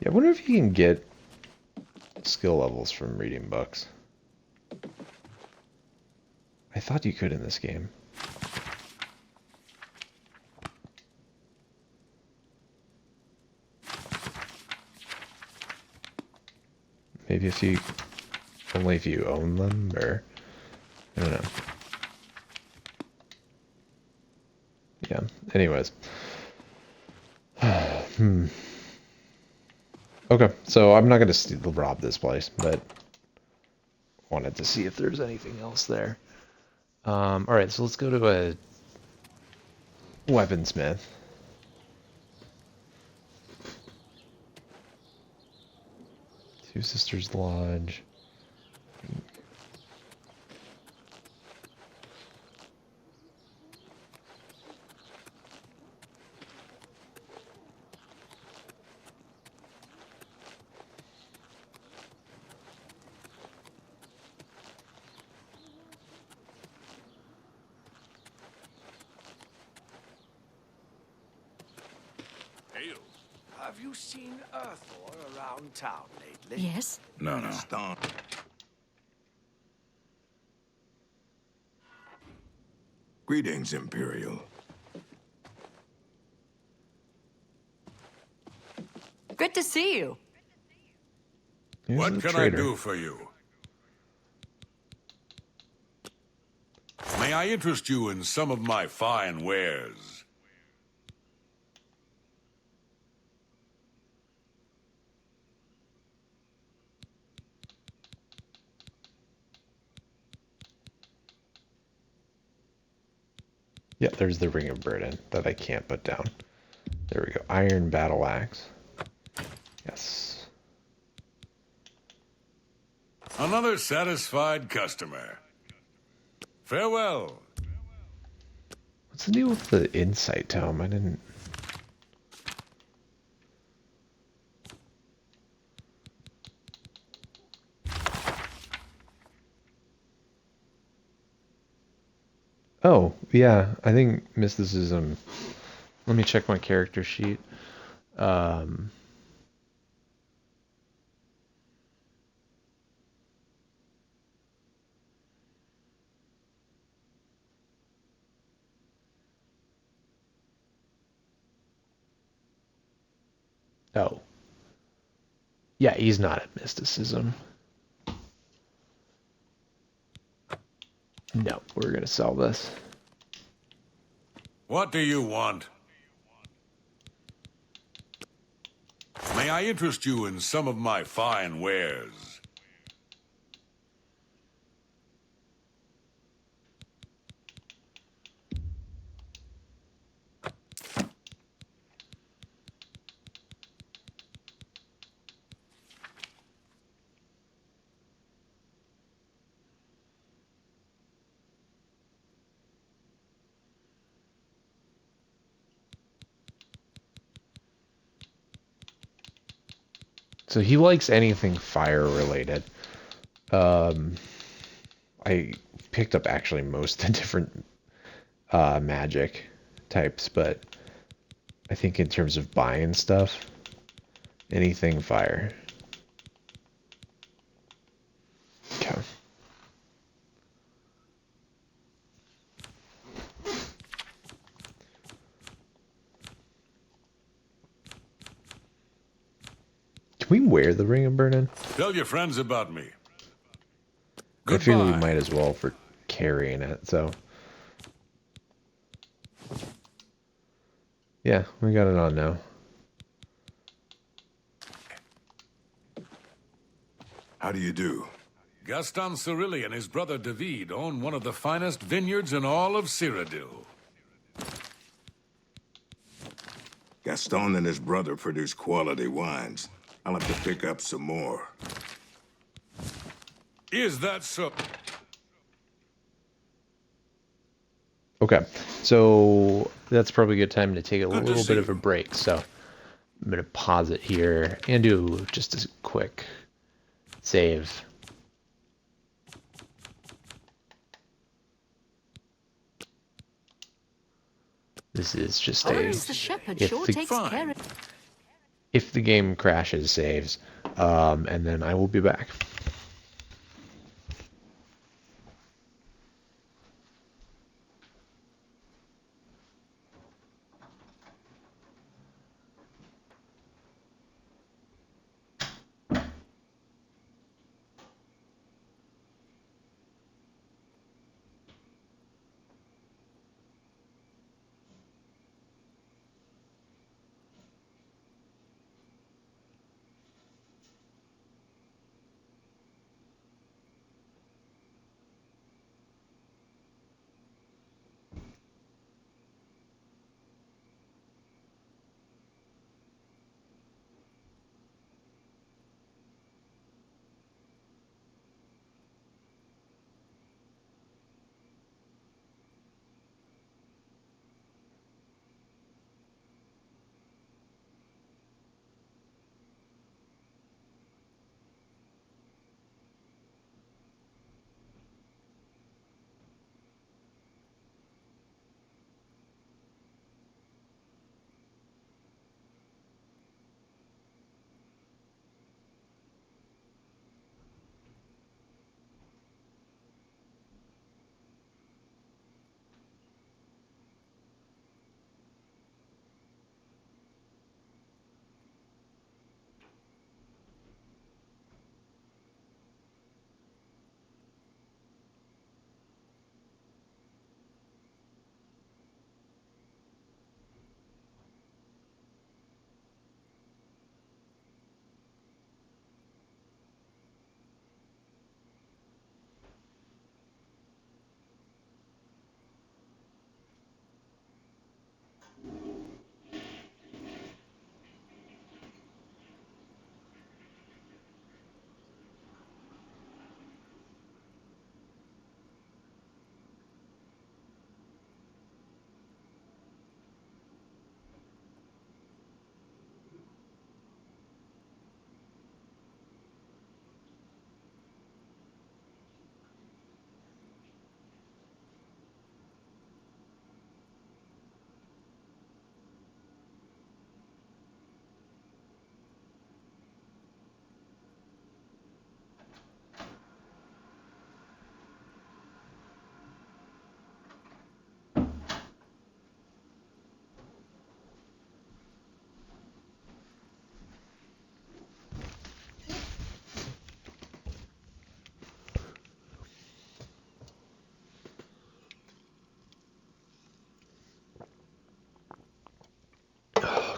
Yeah, I wonder if you can get skill levels from reading books. I thought you could in this game. Maybe if you... Only if you own them, or... I don't know. Yeah, anyways. Okay, so I'm not going to rob this place, but wanted to see if there's anything else there. Alright, so let's go to a weaponsmith. Two Sisters Lodge. Have you seen Earthor around town lately? Yes? No. Gaston. Greetings, Imperial. Good to see you. Here's What the can trader. I do for you? May I interest you in some of my fine wares? Yeah, there's the Ring of Burden that I can't put down. There we go. Iron Battle Axe. Yes. Another satisfied customer. Farewell. What's the deal with the insight tome? I didn't... Oh, yeah. I think mysticism... Let me check my character sheet. Um... Oh. Yeah, he's not at mysticism. No, we're gonna sell this. What do you want? May I interest you in some of my fine wares? So he likes anything fire related. I picked up actually most of the different magic types, but I think in terms of buying stuff, anything fire. Okay. Can we wear the Ring of Burden? Tell your friends about me. I figure we Goodbye. might as well for carrying it, so. Yeah, we got it on now. How do you do? Gaston Cyrilli and his brother David own one of the finest vineyards in all of Cyrodiil. Gaston and his brother produce quality wines. I'll have to pick up some more. Is that so? Okay, so that's probably a good time to take a Good to little see bit of a you. break. So I'm going to pause it here and do just a quick save. This is just a Horace the shepherd sure takes Fine. care of... if the game crashes, saves, and then I will be back.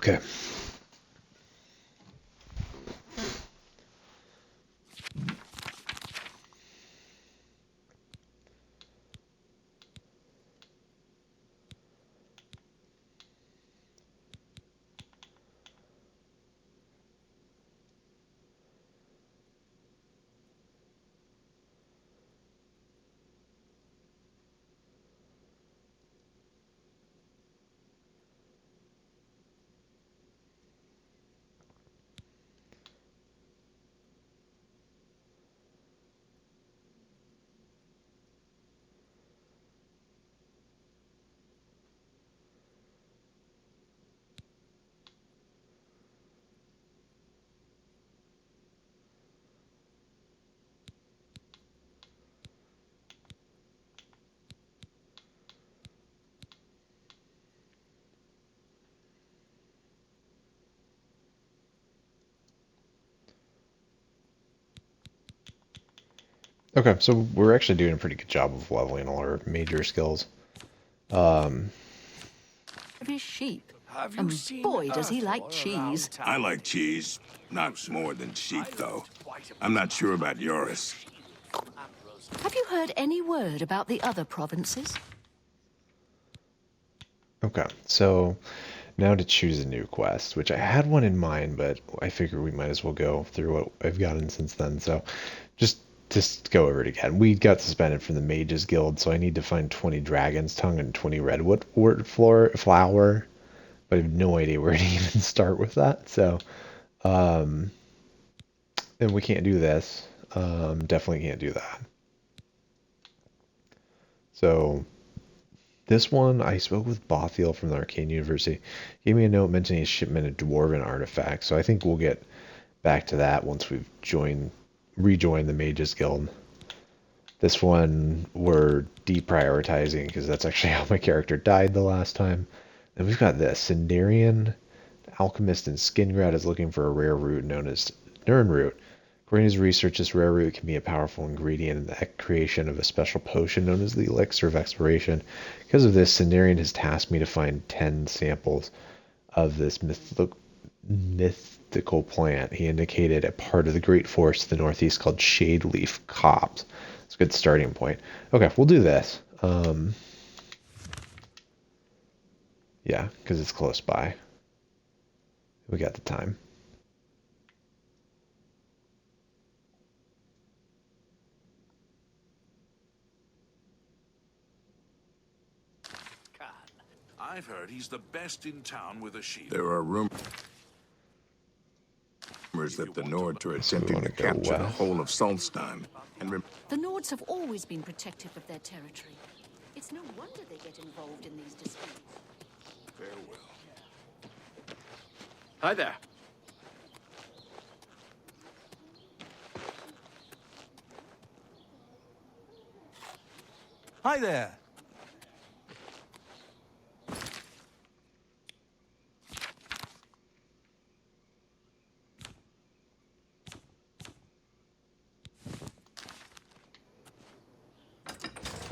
Okay. Okay, so we're actually doing a pretty good job of leveling all our major skills. Of his sheep. And boy, does he like cheese. I like cheese. Not more than sheep, though. I'm not sure about Yoris. Have you heard any word about the other provinces? Okay, so now to choose a new quest, which I had one in mind, but I figure we might as well go through what I've gotten since then. So just go over it again. We got suspended from the Mages Guild, so I need to find 20 Dragon's Tongue and 20 Redwood flower, but I have no idea where to even start with that. So, and we can't do this. Definitely can't do that. So this one, I spoke with Bothiel from the Arcane University. He gave me a note mentioning a shipment of dwarven artifacts. So I think we'll get back to that once we've rejoined the Mages Guild. This one we're deprioritizing because that's actually how my character died the last time. Then we've got this. Sindarian, the alchemist in Skingrad, is looking for a rare root known as Nirnroot. According to his research, this rare root can be a powerful ingredient in the creation of a special potion known as the Elixir of Exploration. Because of this, Sindarian has tasked me to find 10 samples of this mythical plant. He indicated a part of the Great Forest to the northeast called Shade Leaf Copse. It's a good starting point. Okay, we'll do this. Yeah, because it's close by. We got the time. I've heard he's the best in town with a shield. There are rumors that the Nords are So we attempting want to to go capture the west. whole of Solstheim. And The Nords have always been protective of their territory. It's no wonder they get involved in these disputes. farewell. Hi there. Hi there.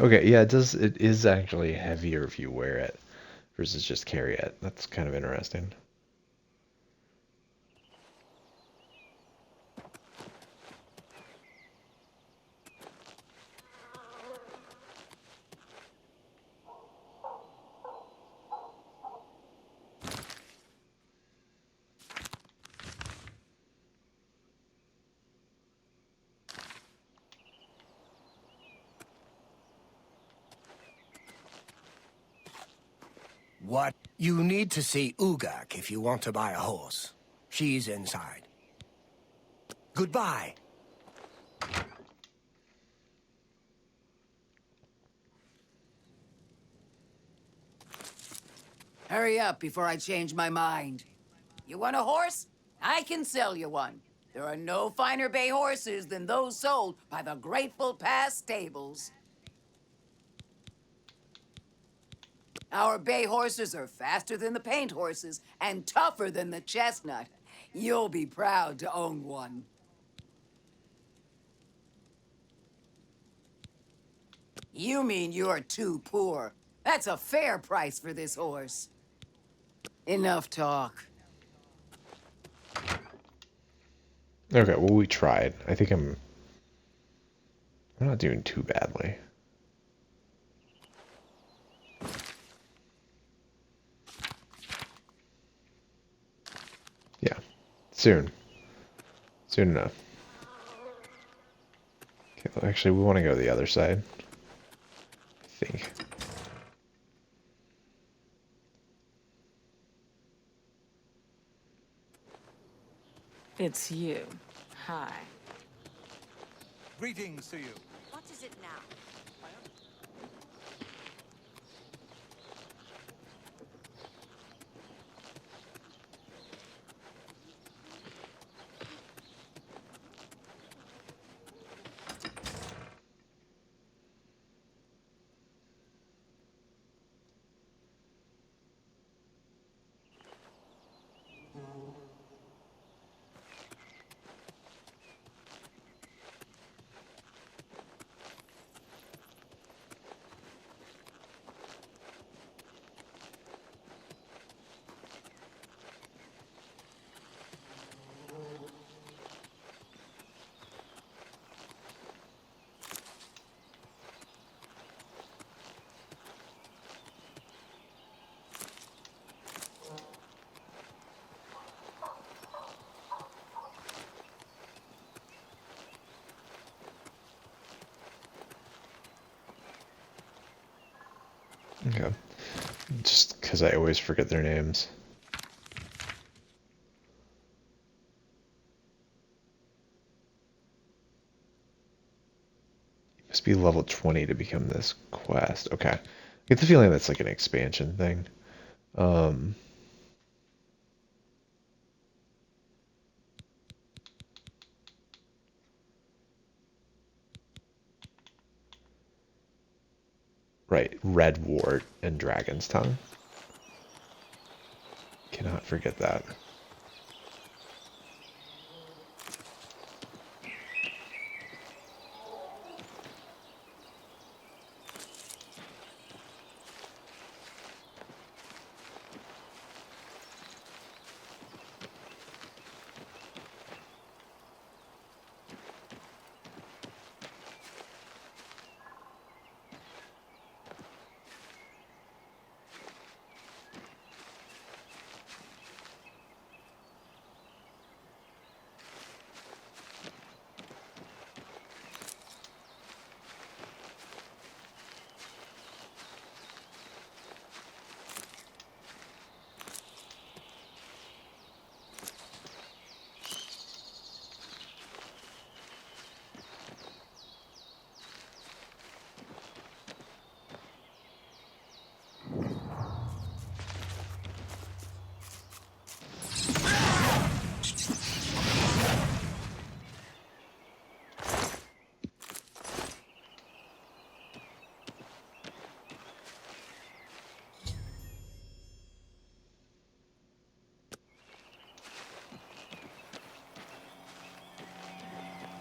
Okay, yeah, it is actually heavier if you wear it versus just carry it. That's kind of interesting. What? You need to see Ugak if you want to buy a horse. She's inside. Goodbye. Hurry up before I change my mind. You want a horse? I can sell you one. There are no finer bay horses than those sold by the Grateful Pass stables. Our bay horses are faster than the paint horses and tougher than the chestnut. You'll be proud to own one. You mean you're too poor? That's a fair price for this horse. Enough talk. Okay, well, we tried. I think I'm not doing too badly. Yeah, soon. Soon enough. Okay, well, actually, we want to go to the other side. I think. It's you. Hi. Greetings to you. What is it now? Okay. Just because I always forget their names. You must be level 20 to become this quest. Okay. I get the feeling that's like an expansion thing. Um, right. Red Wart and Dragon's Tongue. Cannot forget that.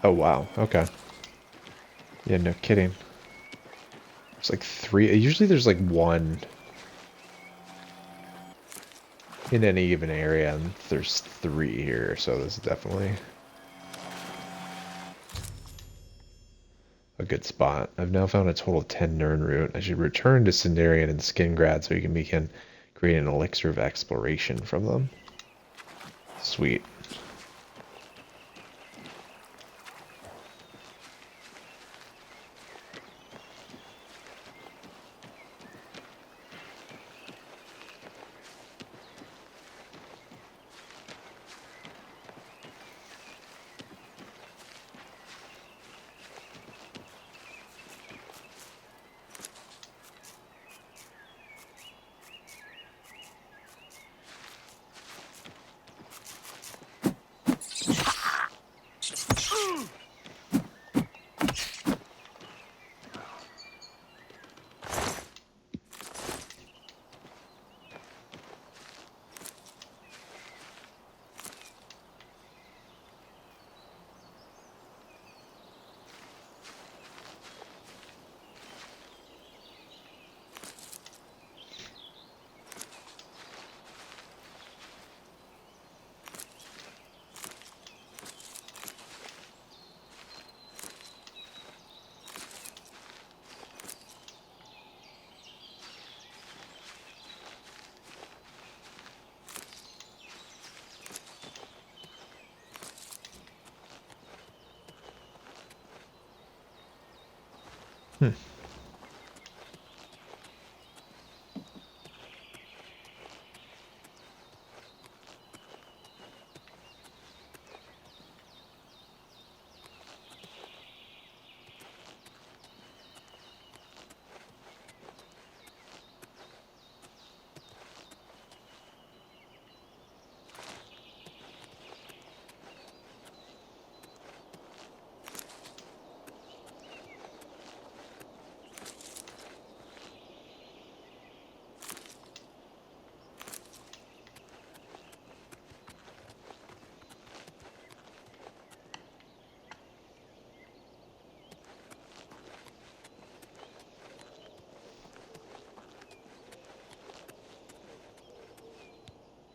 Oh, wow. Okay. Yeah, no kidding. It's like 3. Usually there's like 1 in any given area, and there's 3 here, so this is definitely a good spot. I've now found a total of 10 Nern root. I should return to Sindarian and Skingrad so we can begin creating an elixir of exploration from them. Sweet.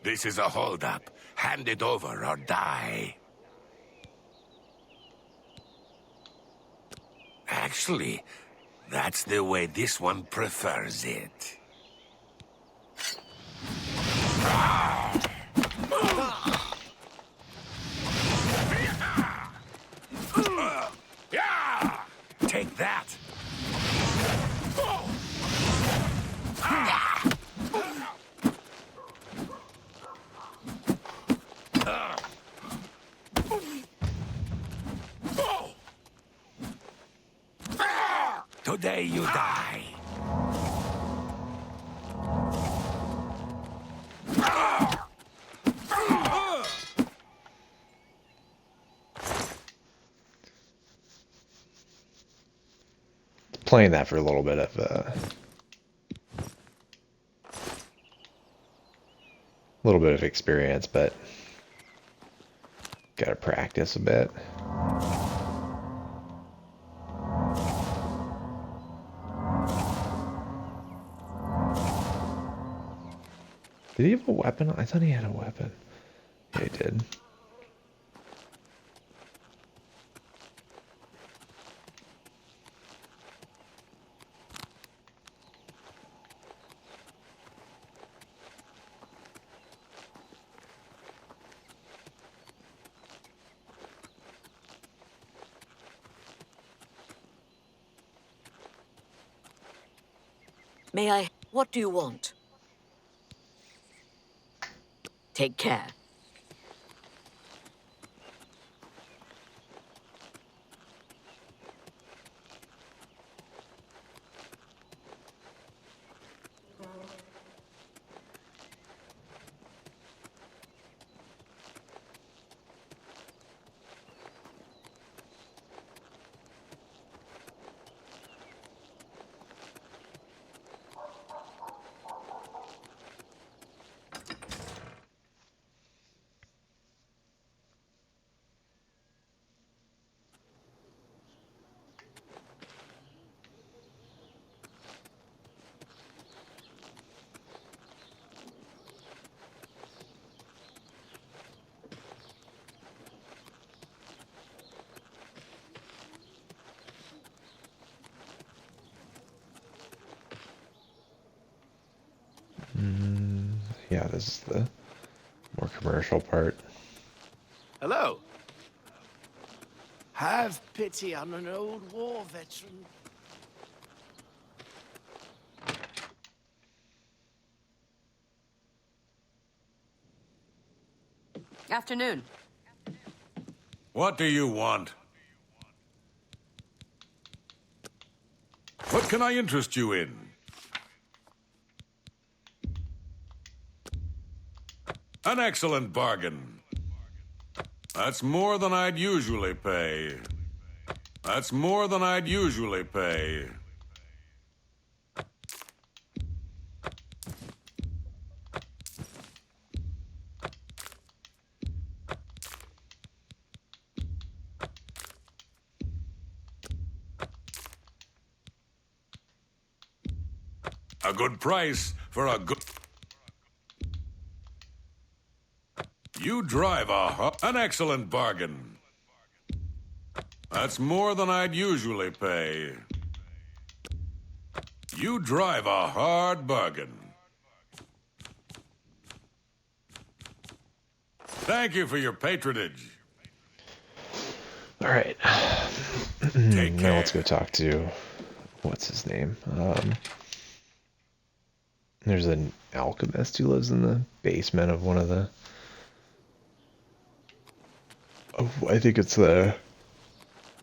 This is a holdup. Hand it over or die. Actually, that's the way this one prefers it. Take that. Today you die. Playing that for a little bit of experience, but gotta practice a bit. Did he have a weapon? I thought he had a weapon. Yeah, he did. May I? What do you want? Take care. Yeah, this is the more commercial part. Hello. Have pity on an old war veteran. Afternoon. What do you want? What can I interest you in? An excellent bargain. That's more than I'd usually pay. That's more than I'd usually pay. A good price for a good... You drive an excellent bargain. That's more than I'd usually pay. You drive a hard bargain. Thank you for your patronage. All right. Take care. Now let's go talk to what's his name? There's an alchemist who lives in the basement of one of the. Oh, I think it's the.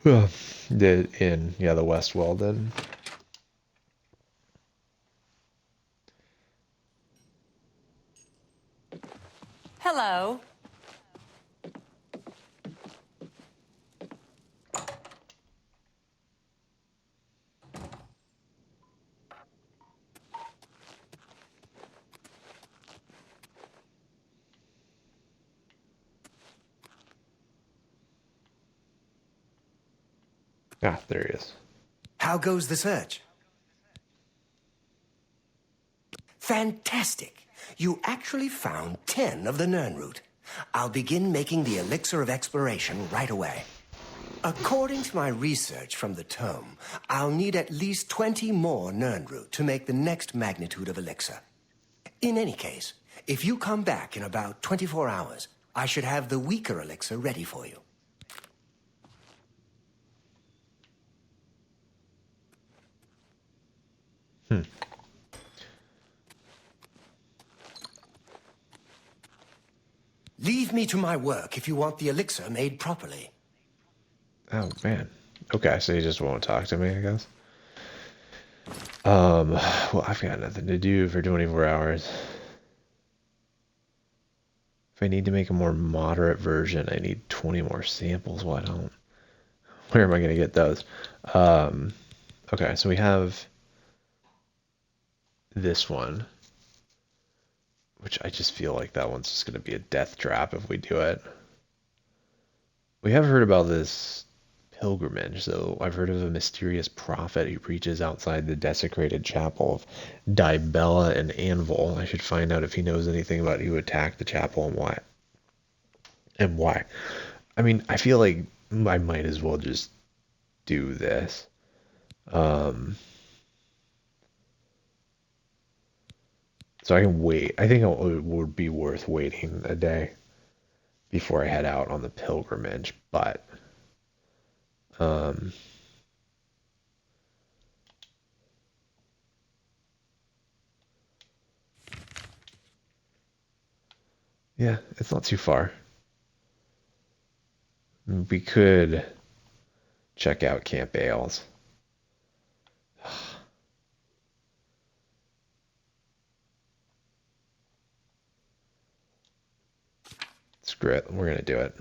Well, the inn, yeah, the West Weldon. Hello. Ah, there he is. How goes the search? Fantastic. You actually found 10 of the Nirnroot. I'll begin making the elixir of exploration right away. According to my research from the tome, I'll need at least 20 more Nirnroot to make the next magnitude of elixir. In any case, if you come back in about 24 hours, I should have the weaker elixir ready for you. Leave me to my work if you want the elixir made properly. Oh man. Okay, so he just won't talk to me, I guess. Well, I've got nothing to do for 24 hours. If I need to make a more moderate version, I need 20 more samples. Well, I don't. Where am I going to get those? Okay, so we have this one, which I just feel like that one's just going to be a death trap if we do it. We have heard about this pilgrimage, so I've heard of a mysterious prophet who preaches outside the desecrated chapel of Dibella and Anvil. I should find out if he knows anything about who attacked the chapel and why. I mean, I feel like I might as well just do this. So I can wait. I think it would be worth waiting a day before I head out on the pilgrimage, but yeah, it's not too far. We could check out Camp Ailes. Screw it. We're going to do it.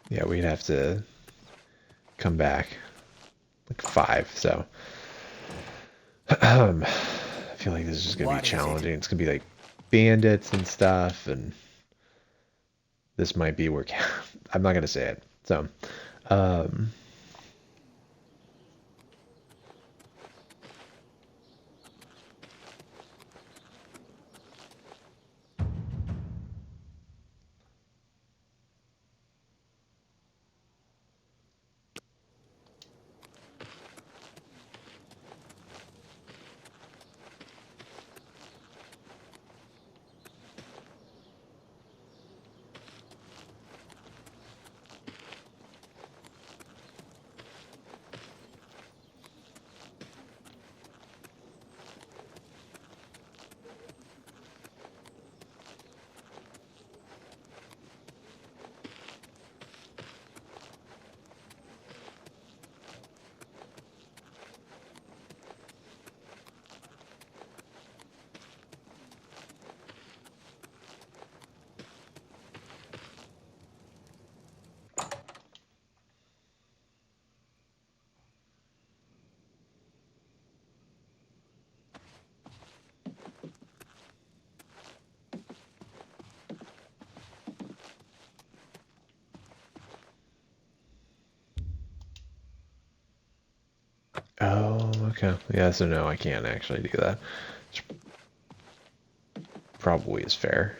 Yeah, we'd have to come back like 5, so I feel like this is going to be challenging. It's going to be like bandits and stuff, and this might be where I'm not going to say it. So, oh, okay. Yeah, so no, I can't actually do that. Which probably is fair.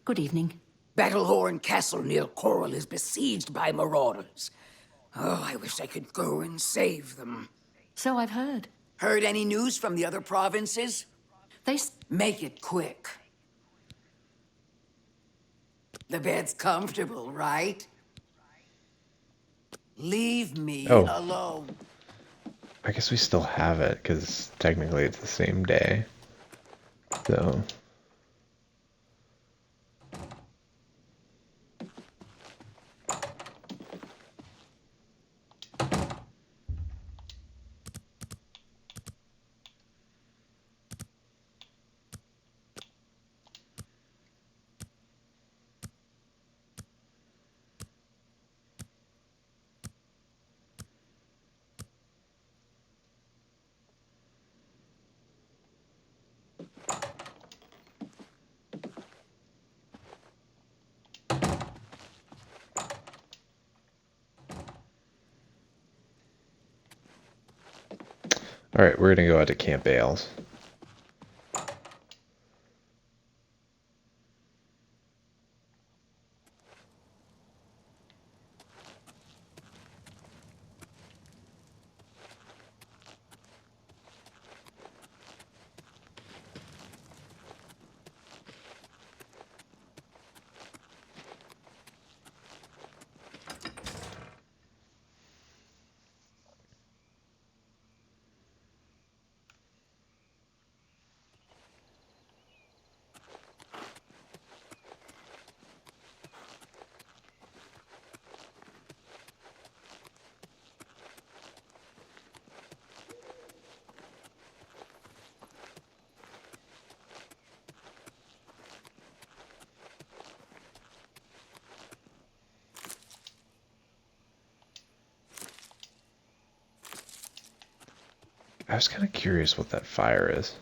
Good evening. Battlehorn Castle near Coral is besieged by marauders. Oh, I wish I could go and save them. So I've heard. Heard any news from the other provinces? They Make it quick. The bed's comfortable, right? Leave me Oh. alone. I guess we still have it, because technically it's the same day. So... Alright, we're gonna go out to Camp Bales. I was kind of curious what that fire is.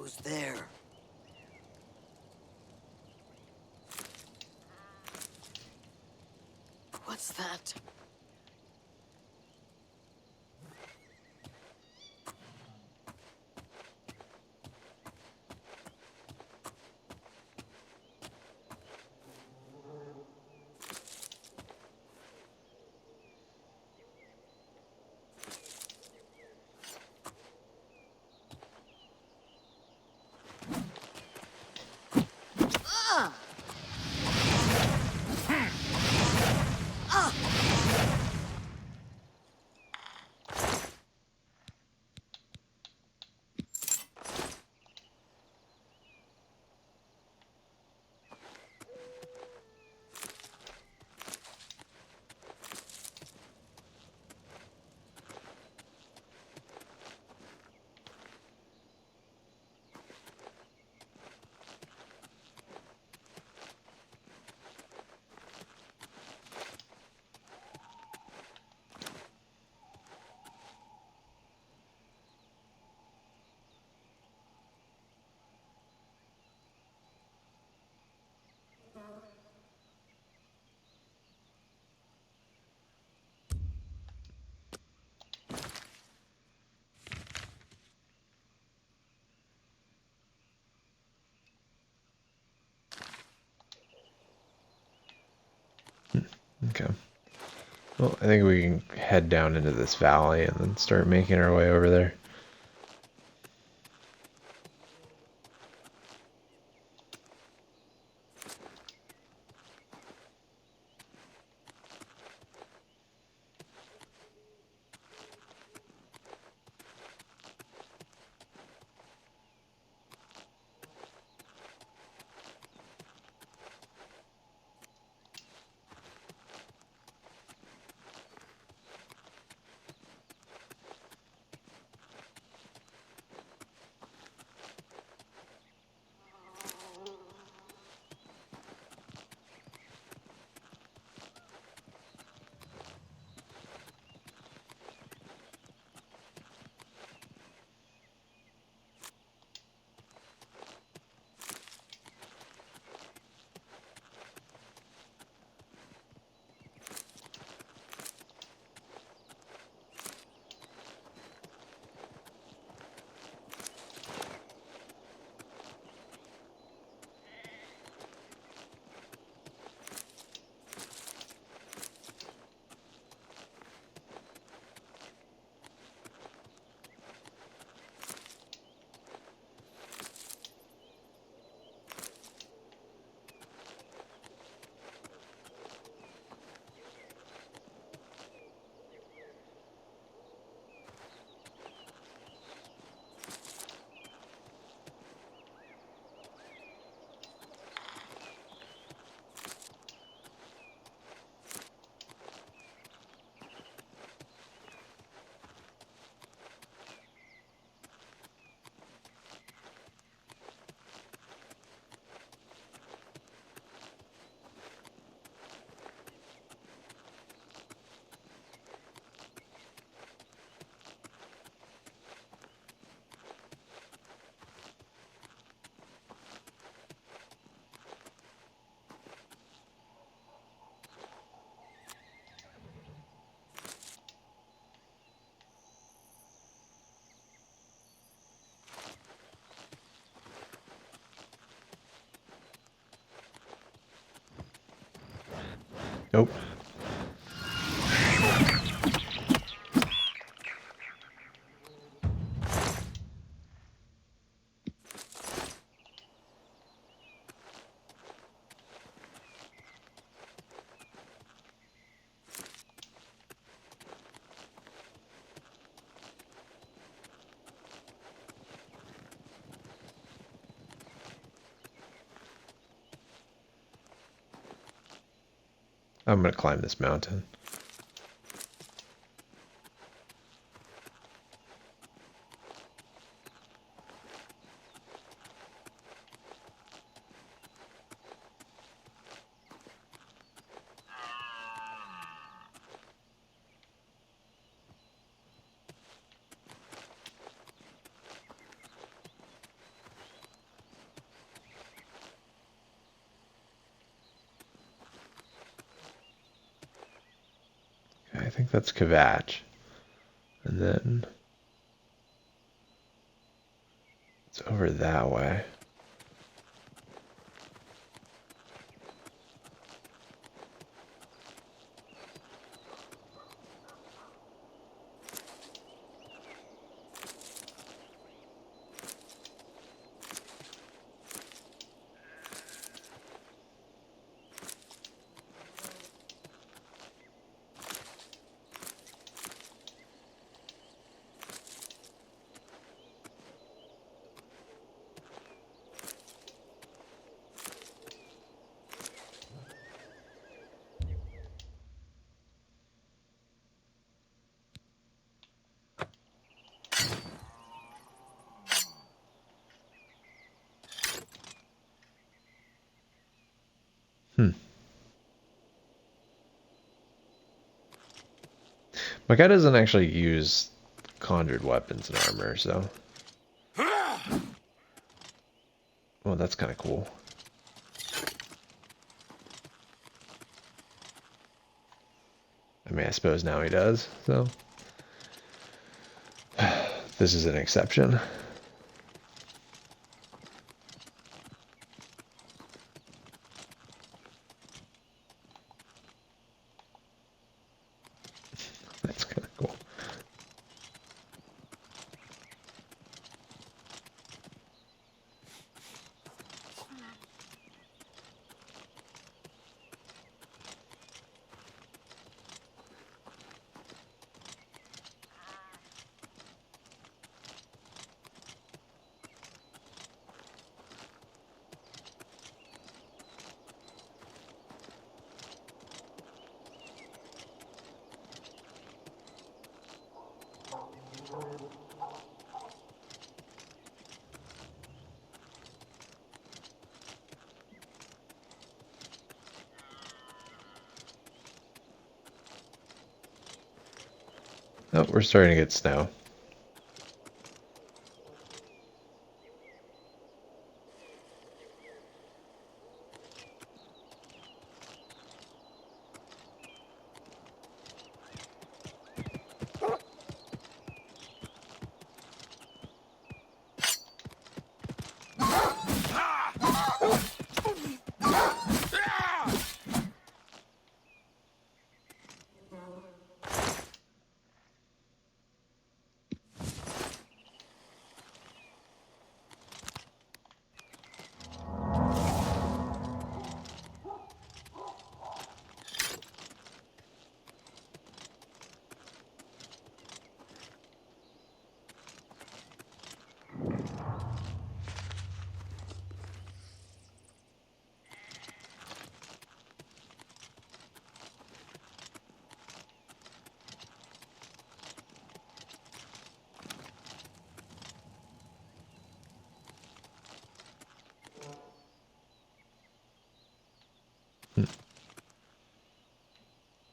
Who's there? What's that? Okay. Well, I think we can head down into this valley and then start making our way over there. Nope. I'm gonna climb this mountain. I think that's Kvatch. And then it's over that way. My guy doesn't actually use conjured weapons and armor, so. Well, that's kind of cool. I mean, I suppose now he does, so. This is an exception. That's kind of cool. Oh, we're starting to get snow.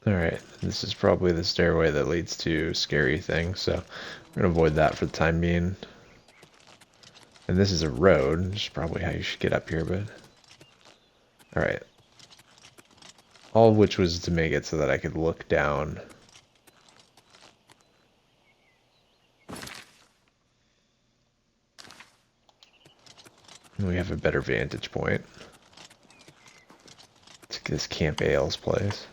Alright, this is probably the stairway that leads to scary things, so we're going to avoid that for the time being. And this is a road, which is probably how you should get up here, but... Alright. All of which was to make it so that I could look down. And we have a better vantage point. Let's get this Camp Ales place.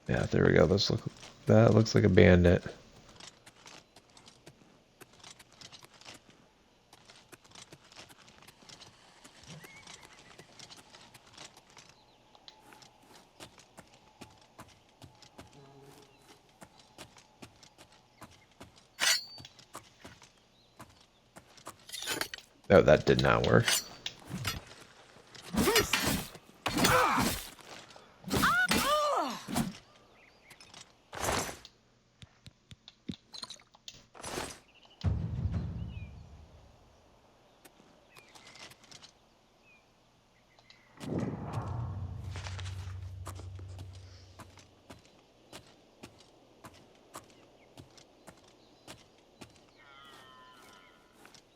Yeah, there we go. That looks like a bandit. Oh, that did not work.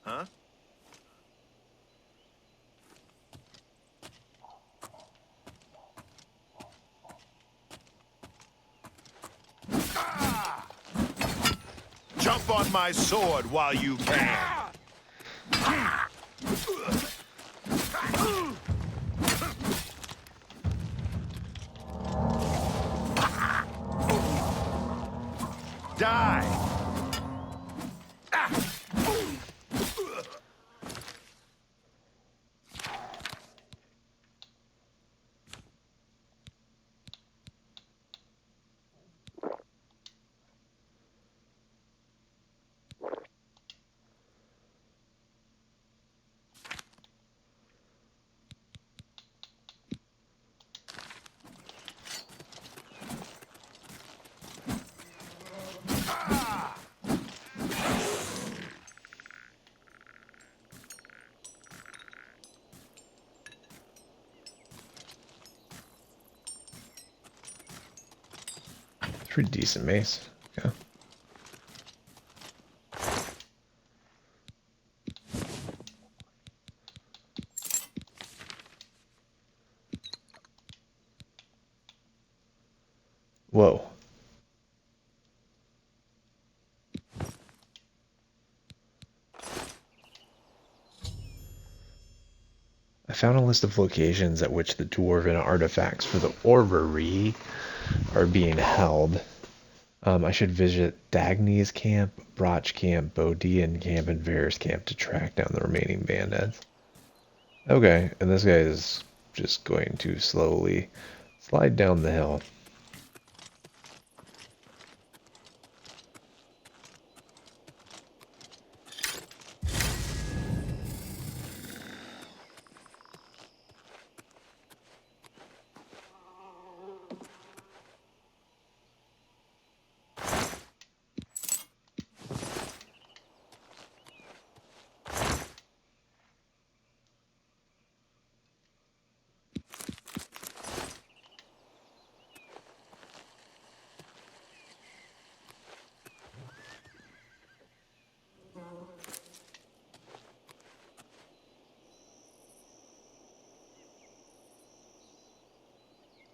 Huh? Jump on my sword while you can. Die! Pretty decent mace. Okay. Whoa. I found a list of locations at which the dwarven artifacts for the orrery are being held. I should visit Dagny's camp, Broch camp, Bodian camp, and Varus camp to track down the remaining bandits. Okay, and this guy is just going to slowly slide down the hill.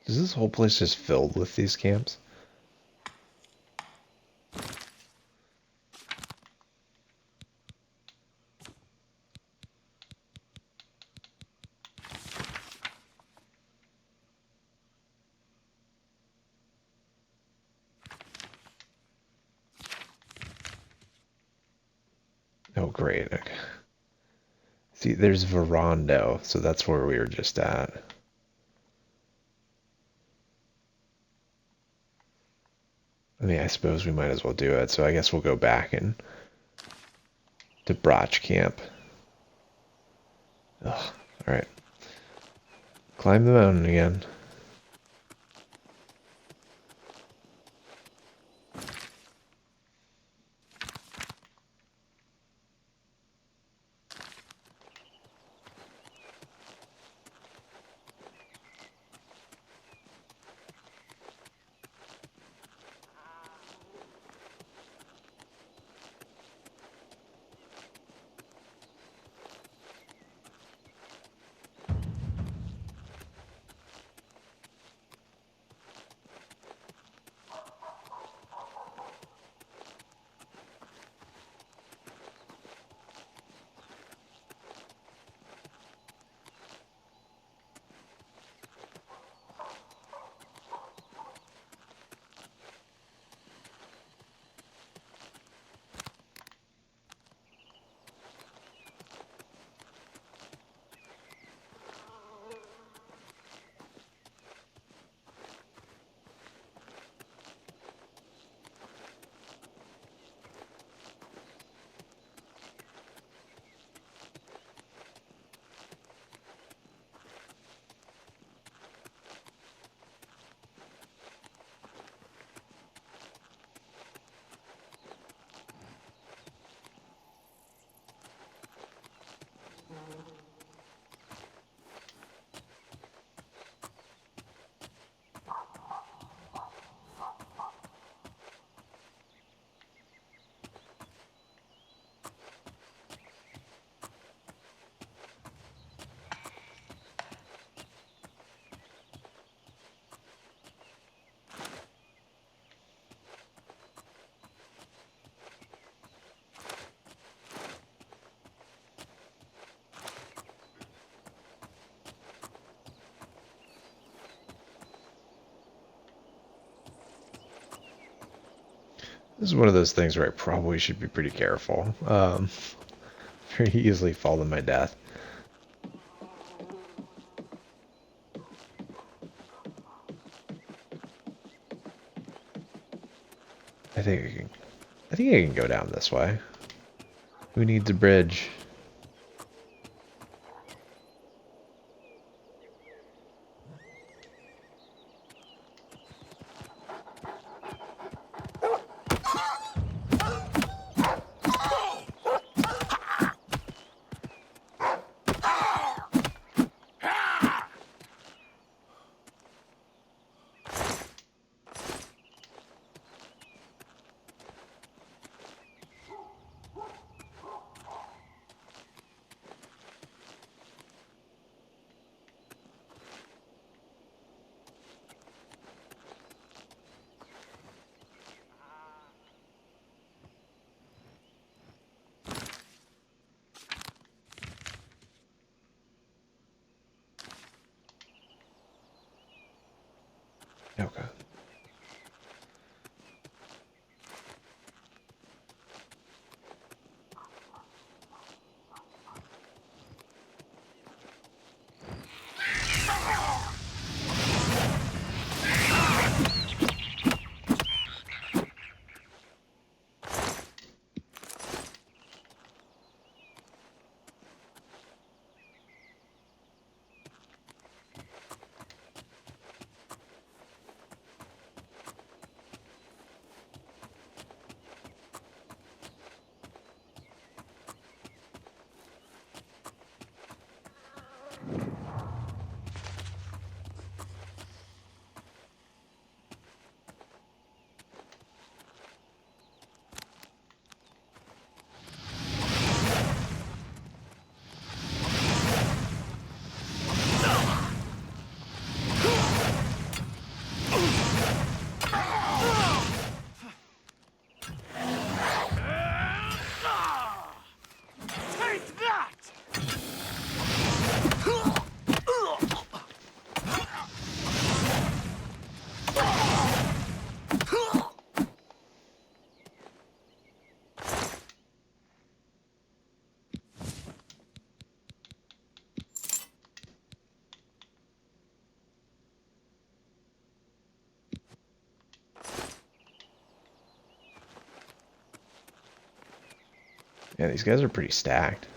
Is this whole place just filled with these camps? Oh, great. Okay. See, there's Verondo, so that's where we were just at. I mean, I suppose we might as well do it, so I guess we'll go back and to Broch camp. Ugh, alright. Climb the mountain again. This is one of those things where I probably should be pretty careful. Very easily fall to my death. I think I can go down this way. Who needs a bridge? Okay. Yeah, these guys are pretty stacked.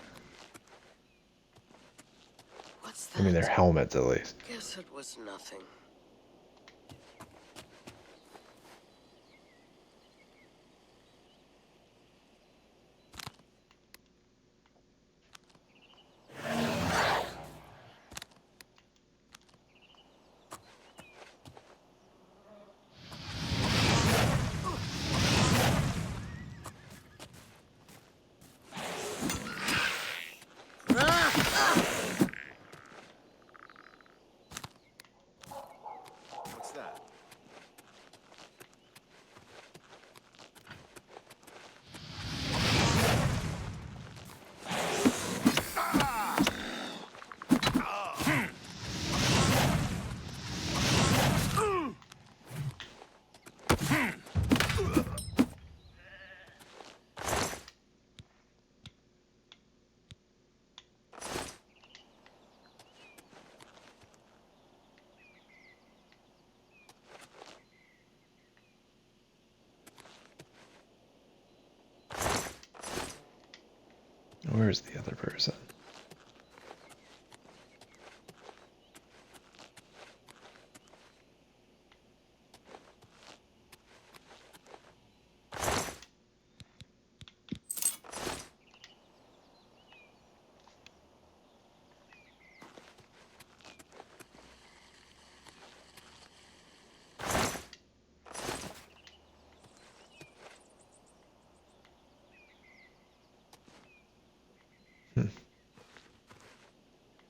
What's that? I mean, their helmets at least. Guess it was nothing. What's that? Where's the other person?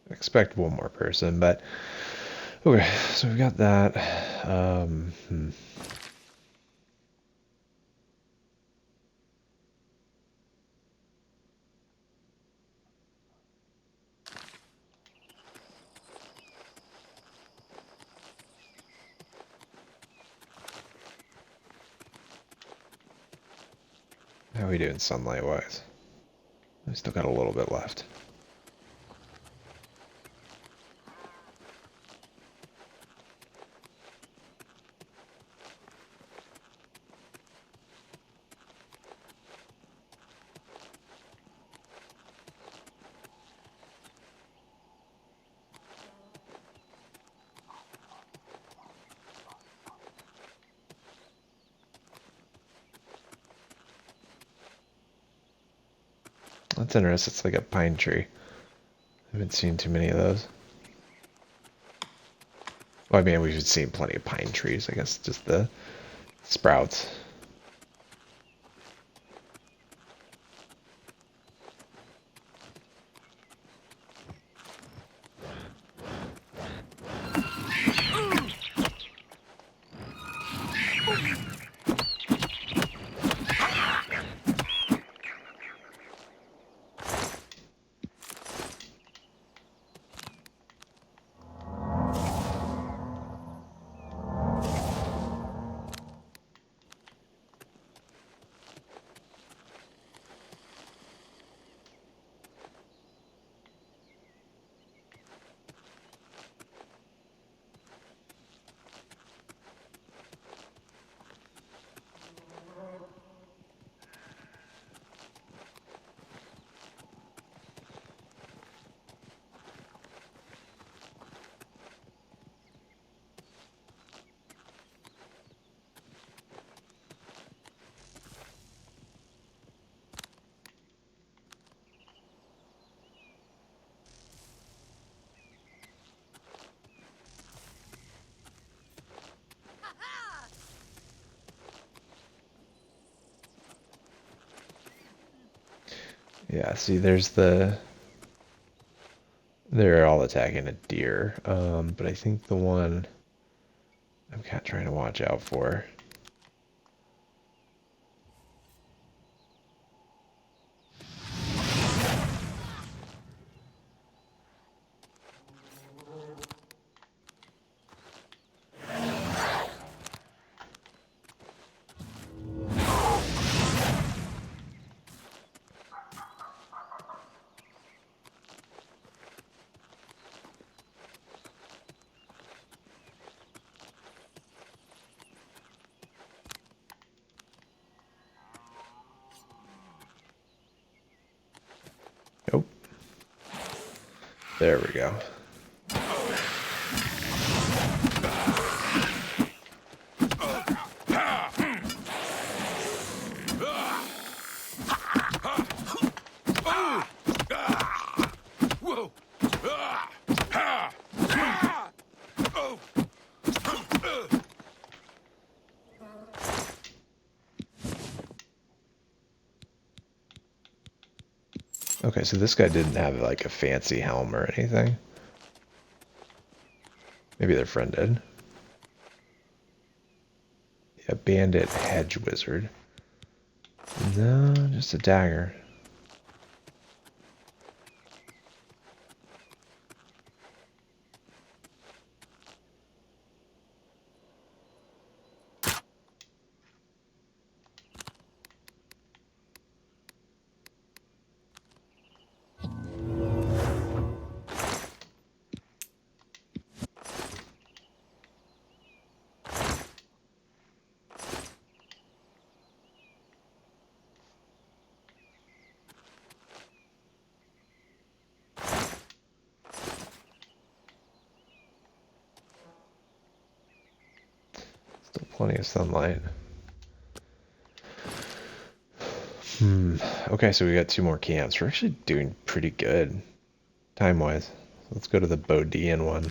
Expect one more person, but okay, so we've got that. Hmm. How are we doing sunlight-wise? We still got a little bit left. That's interesting. It's like a pine tree. I haven't seen too many of those. Well, I mean, we've seen plenty of pine trees. I guess just the sprouts. Yeah, see, there's the... They're all attacking a deer, but I think the one I'm kind of trying to watch out for... Oh. There we go. Okay, so this guy didn't have like a fancy helm or anything. Maybe their friend did. Yeah, bandit hedge wizard. No, just a dagger. Still plenty of sunlight. Okay, so we got 2 more camps. We're actually doing pretty good time-wise. Let's go to the Bodian one.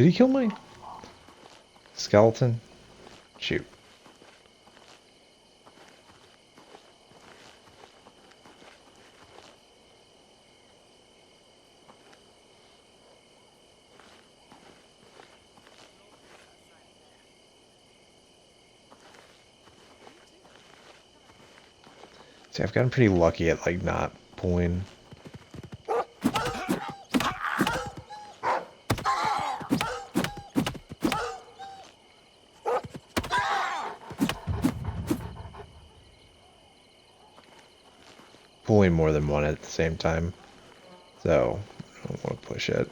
Did he kill my skeleton? Shoot. See, I've gotten pretty lucky at, like, not pulling. Pulling more than one at the same time. So, I don't want to push it.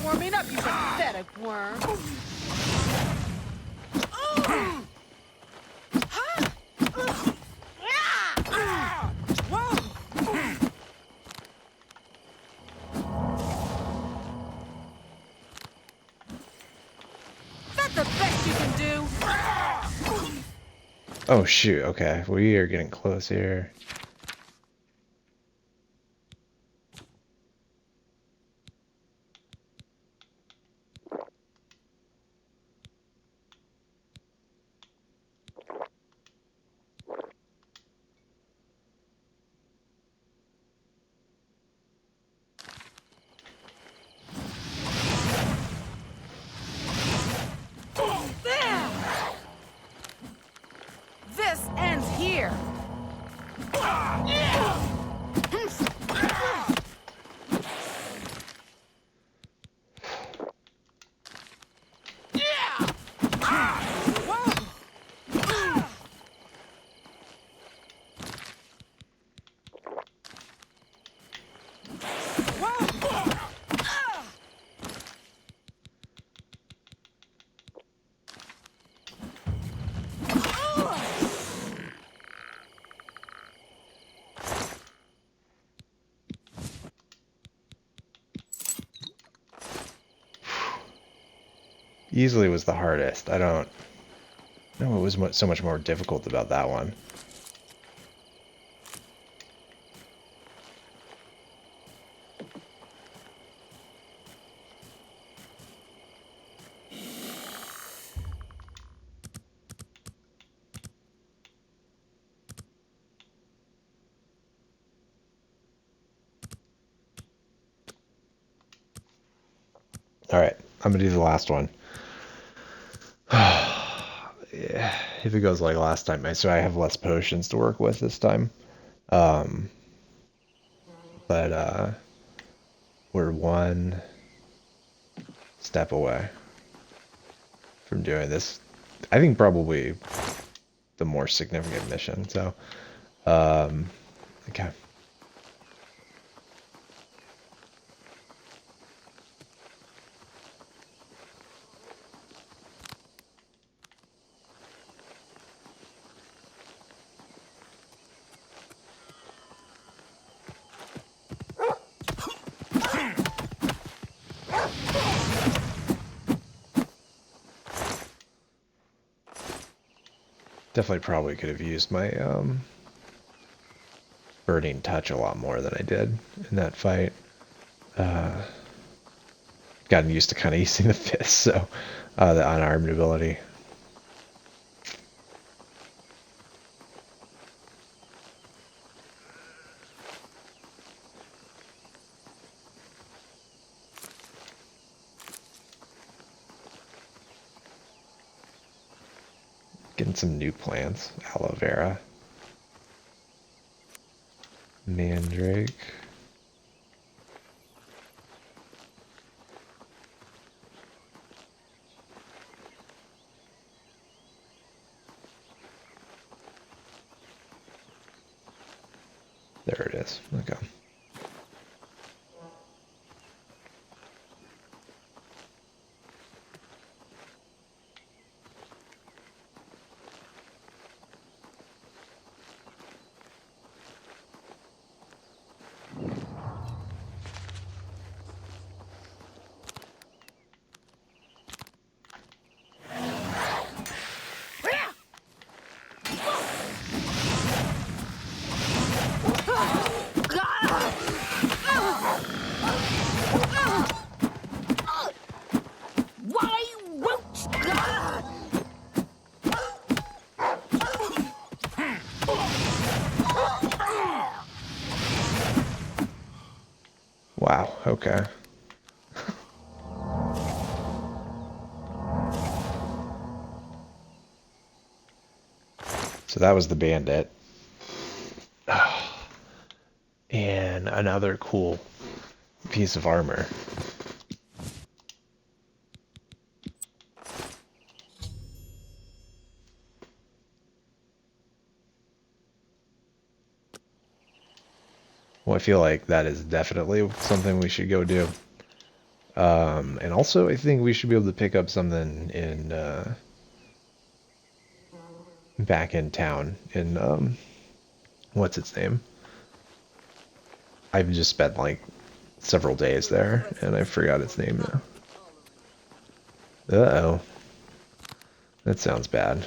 Warming up, you pathetic worm. Is that the best you can do? Oh shoot, okay. We are getting close here. This ends here. Easily was the hardest. I don't know what was so much more difficult about that one. Alright, I'm gonna do the last one. Yeah, if it goes like last time, so I have less potions to work with this time. But we're one step away from doing this. I think probably the more significant mission. So, okay. Definitely probably could have used my burning touch a lot more than I did in that fight. Gotten used to kind of using the fist, so the unarmed ability. Getting some new plants, aloe vera. Mandrake. There it is. Okay. Wow, okay. So that was the bandit. And another cool piece of armor. Well, I feel like that is definitely something we should go do. And also, I think we should be able to pick up something in back in town in what's its name? I've just spent like several days there, and I forgot its name now. Uh-oh. That sounds bad.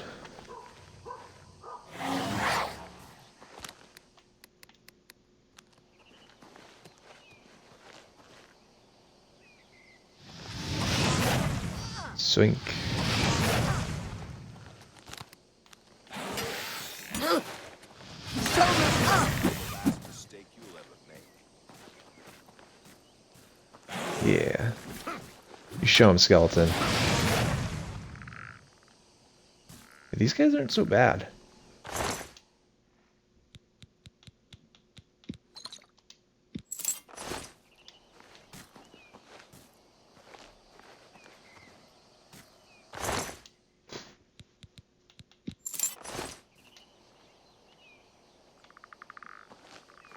Swink. Yeah. You show him, skeleton. These guys aren't so bad.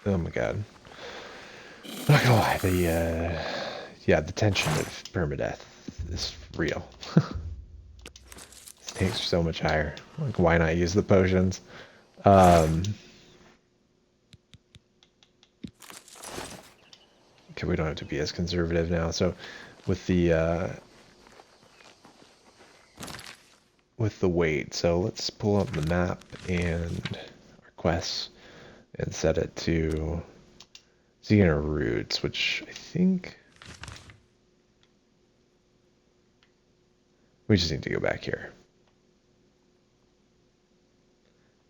Oh my god. I'm not gonna lie, the tension of permadeath is real. Stakes are so much higher. Like, why not use the potions? Okay, we don't have to be as conservative now. So, with the weight, so let's pull up the map and our quests and set it to Xena Roots, which I think we just need to go back here.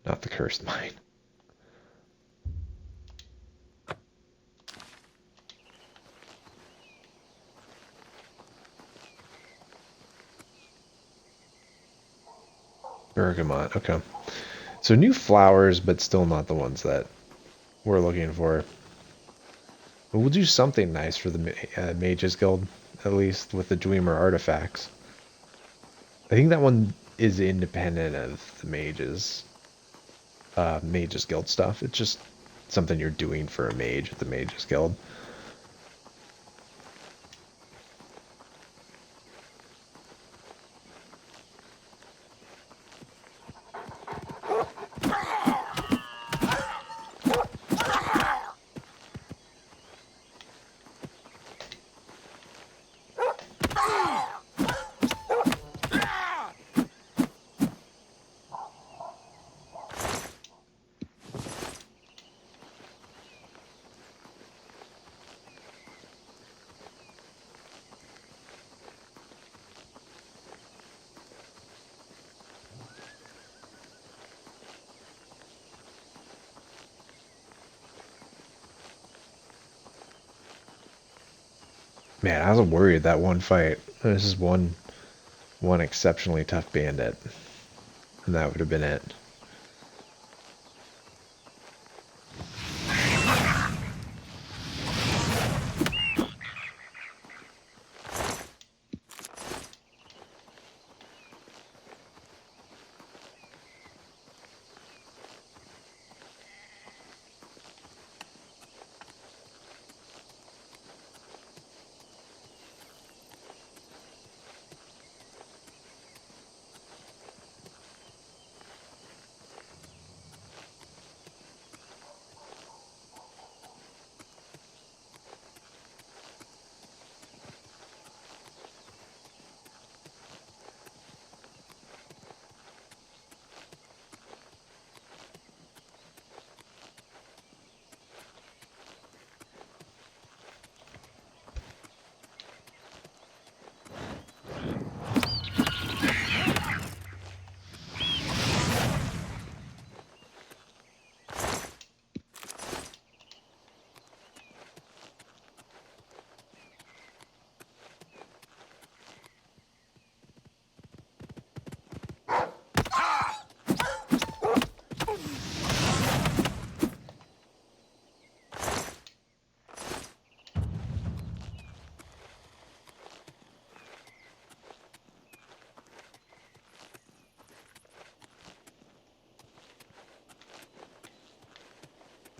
Not the cursed mine. Bergamot, okay. So new flowers, but still not the ones that we're looking for. But we'll do something nice for the Mages Guild, at least, with the Dwemer artifacts. I think that one is independent of the Mages Guild stuff. It's just something you're doing for a mage at the Mages Guild. Man, I was worried that one fight. This is one exceptionally tough bandit, and that would have been it.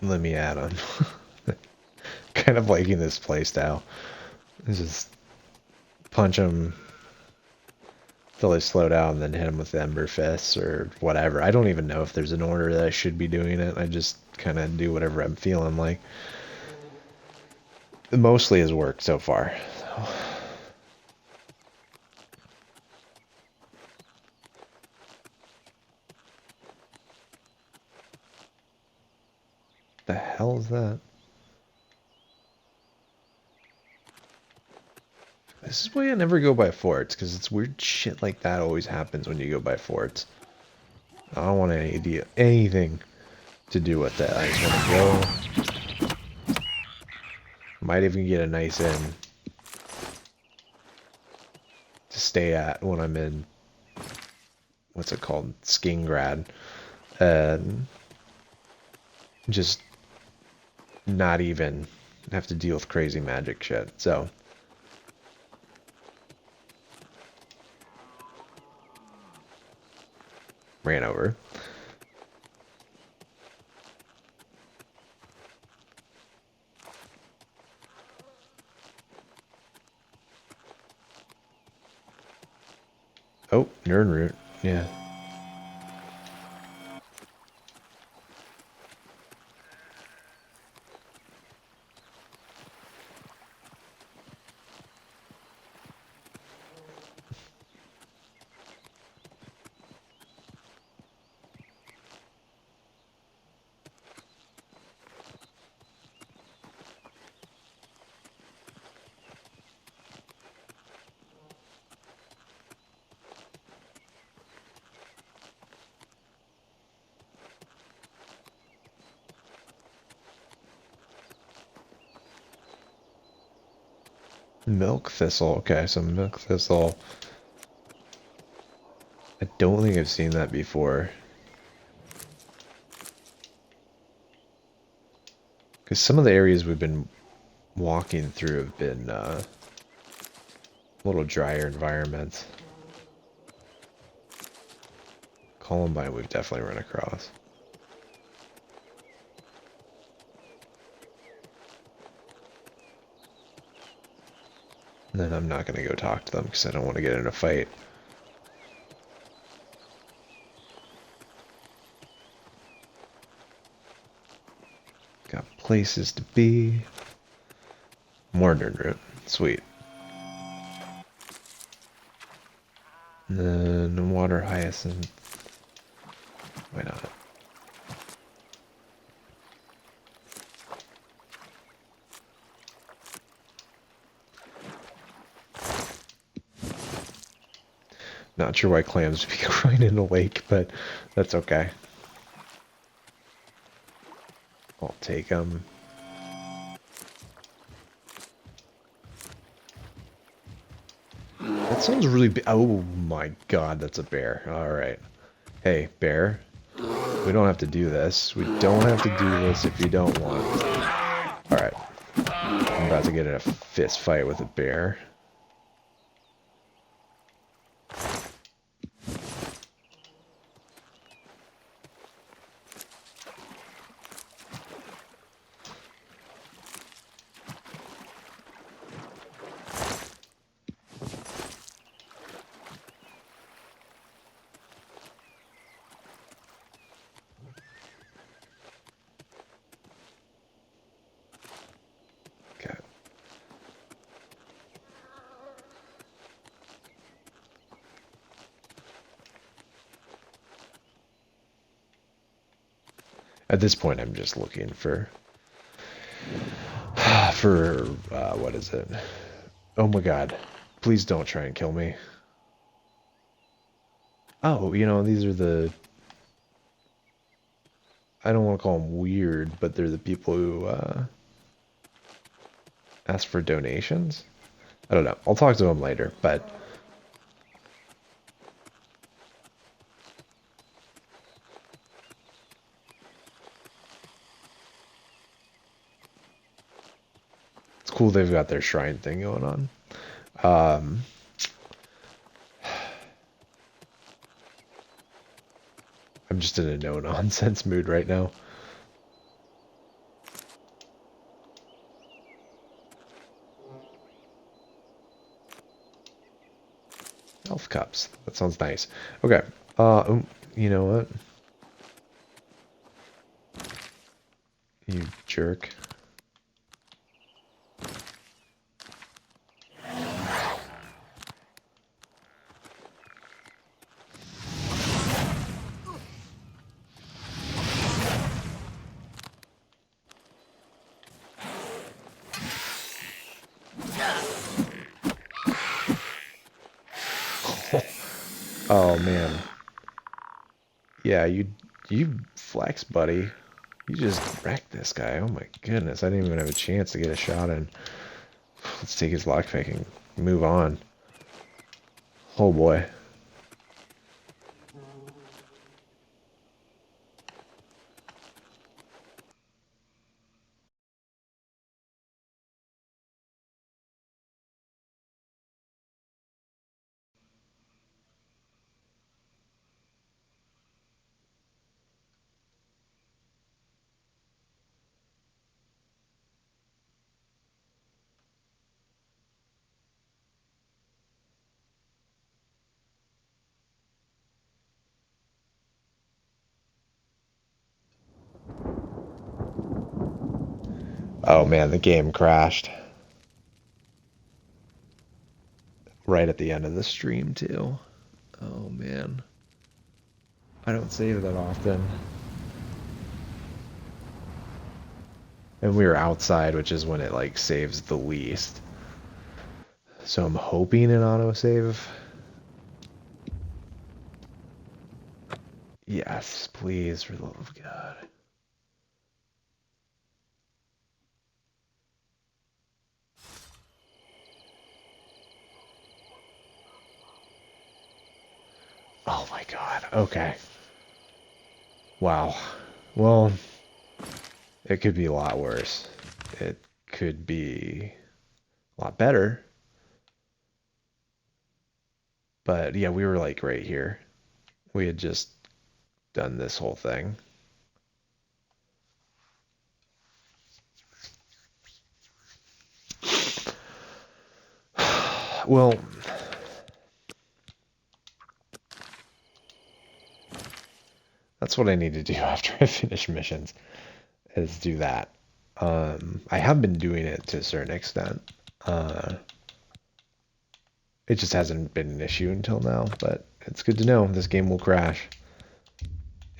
let me at them. Kind of liking this playstyle. Just punch them till they slow down, and then hit them with the Emberfists or whatever. I don't even know if there's an order that I should be doing it. I just kind of do whatever I'm feeling like. It mostly has worked so far. So. The hell is that? This is why I never go by forts, because it's weird shit like that always happens when you go by forts. I don't want anything to do with that. I just want to go. Might even get a nice inn to stay at when I'm in, what's it called, Skingrad, and just not even have to deal with crazy magic shit. So ran over. Oh, Nern root. Yeah. Milk thistle. Okay, so milk thistle. I don't think I've seen that before. Because some of the areas we've been walking through have been a little drier environments. Columbine we've definitely run across. And then I'm not going to go talk to them because I don't want to get in a fight. Got places to be. Modern route. Sweet. And then water hyacinth. Why not? Not sure why clams would be crying in a lake, but that's okay. I'll take them. That sounds really big. Oh my god, that's a bear. Alright. Hey, bear. We don't have to do this. We don't have to do this if you don't want. Alright. I'm about to get in a fist fight with a bear. At this point, I'm just looking for what is it? Oh my god. Please don't try and kill me. Oh, you know, these are the... I don't want to call them weird, but they're the people who ask for donations? I don't know. I'll talk to them later, but... It's cool they've got their shrine thing going on. I'm just in a no-nonsense mood right now. Elf cups. That sounds nice. Okay. You know what? You jerk. Oh man. Yeah, you flex, buddy. You just wrecked this guy. Oh my goodness, I didn't even have a chance to get a shot in. Let's take his lockpick and move on. Oh boy. Oh man, the game crashed. Right at the end of the stream too. Oh man. I don't save that often. And we were outside, which is when it like saves the least. So I'm hoping an autosave. Yes, please, for the love of God. Oh my God. Okay. Wow. Well, it could be a lot worse. It could be a lot better. But yeah, we were like right here. We had just done this whole thing. Well, that's what I need to do after I finish missions, is do that. I have been doing it to a certain extent. It just hasn't been an issue until now, but it's good to know. This game will crash.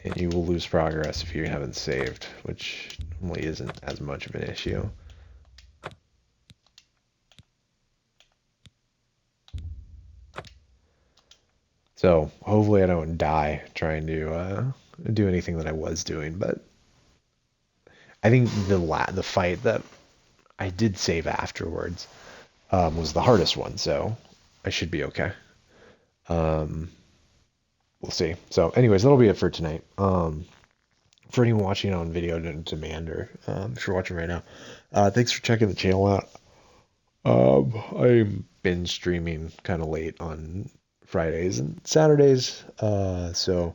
And you will lose progress if you haven't saved, which normally isn't as much of an issue. So hopefully I don't die trying to do anything that I was doing, but I think the fight that I did save afterwards was the hardest one, so I should be okay. We'll see. So anyways, that'll be it for tonight. For anyone watching on video to demand, or if you're watching right now, thanks for checking the channel out. I've been streaming kind of late on Fridays and Saturdays, so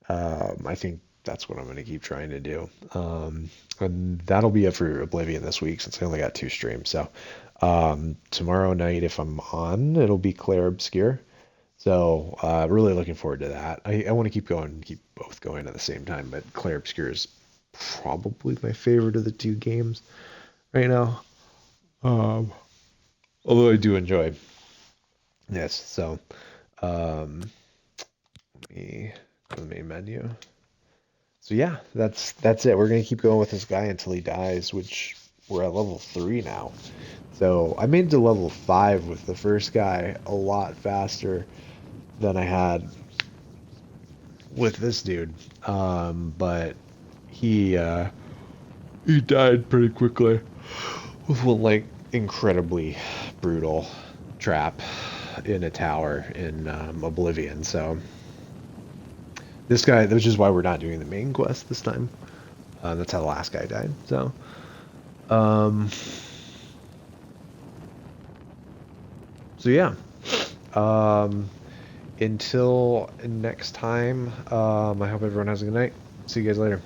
I think that's what I'm going to keep trying to do. And that'll be it for Oblivion this week, since I only got 2 streams. So tomorrow night, if I'm on, it'll be Claire Obscure. So really looking forward to that. I want to keep both going at the same time, but Claire Obscure is probably my favorite of the 2 games right now. Although I do enjoy this. So let me go to the main menu. So yeah, that's it. We're gonna keep going with this guy until he dies, which we're at level 3 now. So I made it to level 5 with the first guy a lot faster than I had with this dude. But he died pretty quickly with one like incredibly brutal trap in a tower in Oblivion. So this guy, which is why we're not doing the main quest this time. That's how the last guy died. So so yeah. Until next time, I hope everyone has a good night. See you guys later.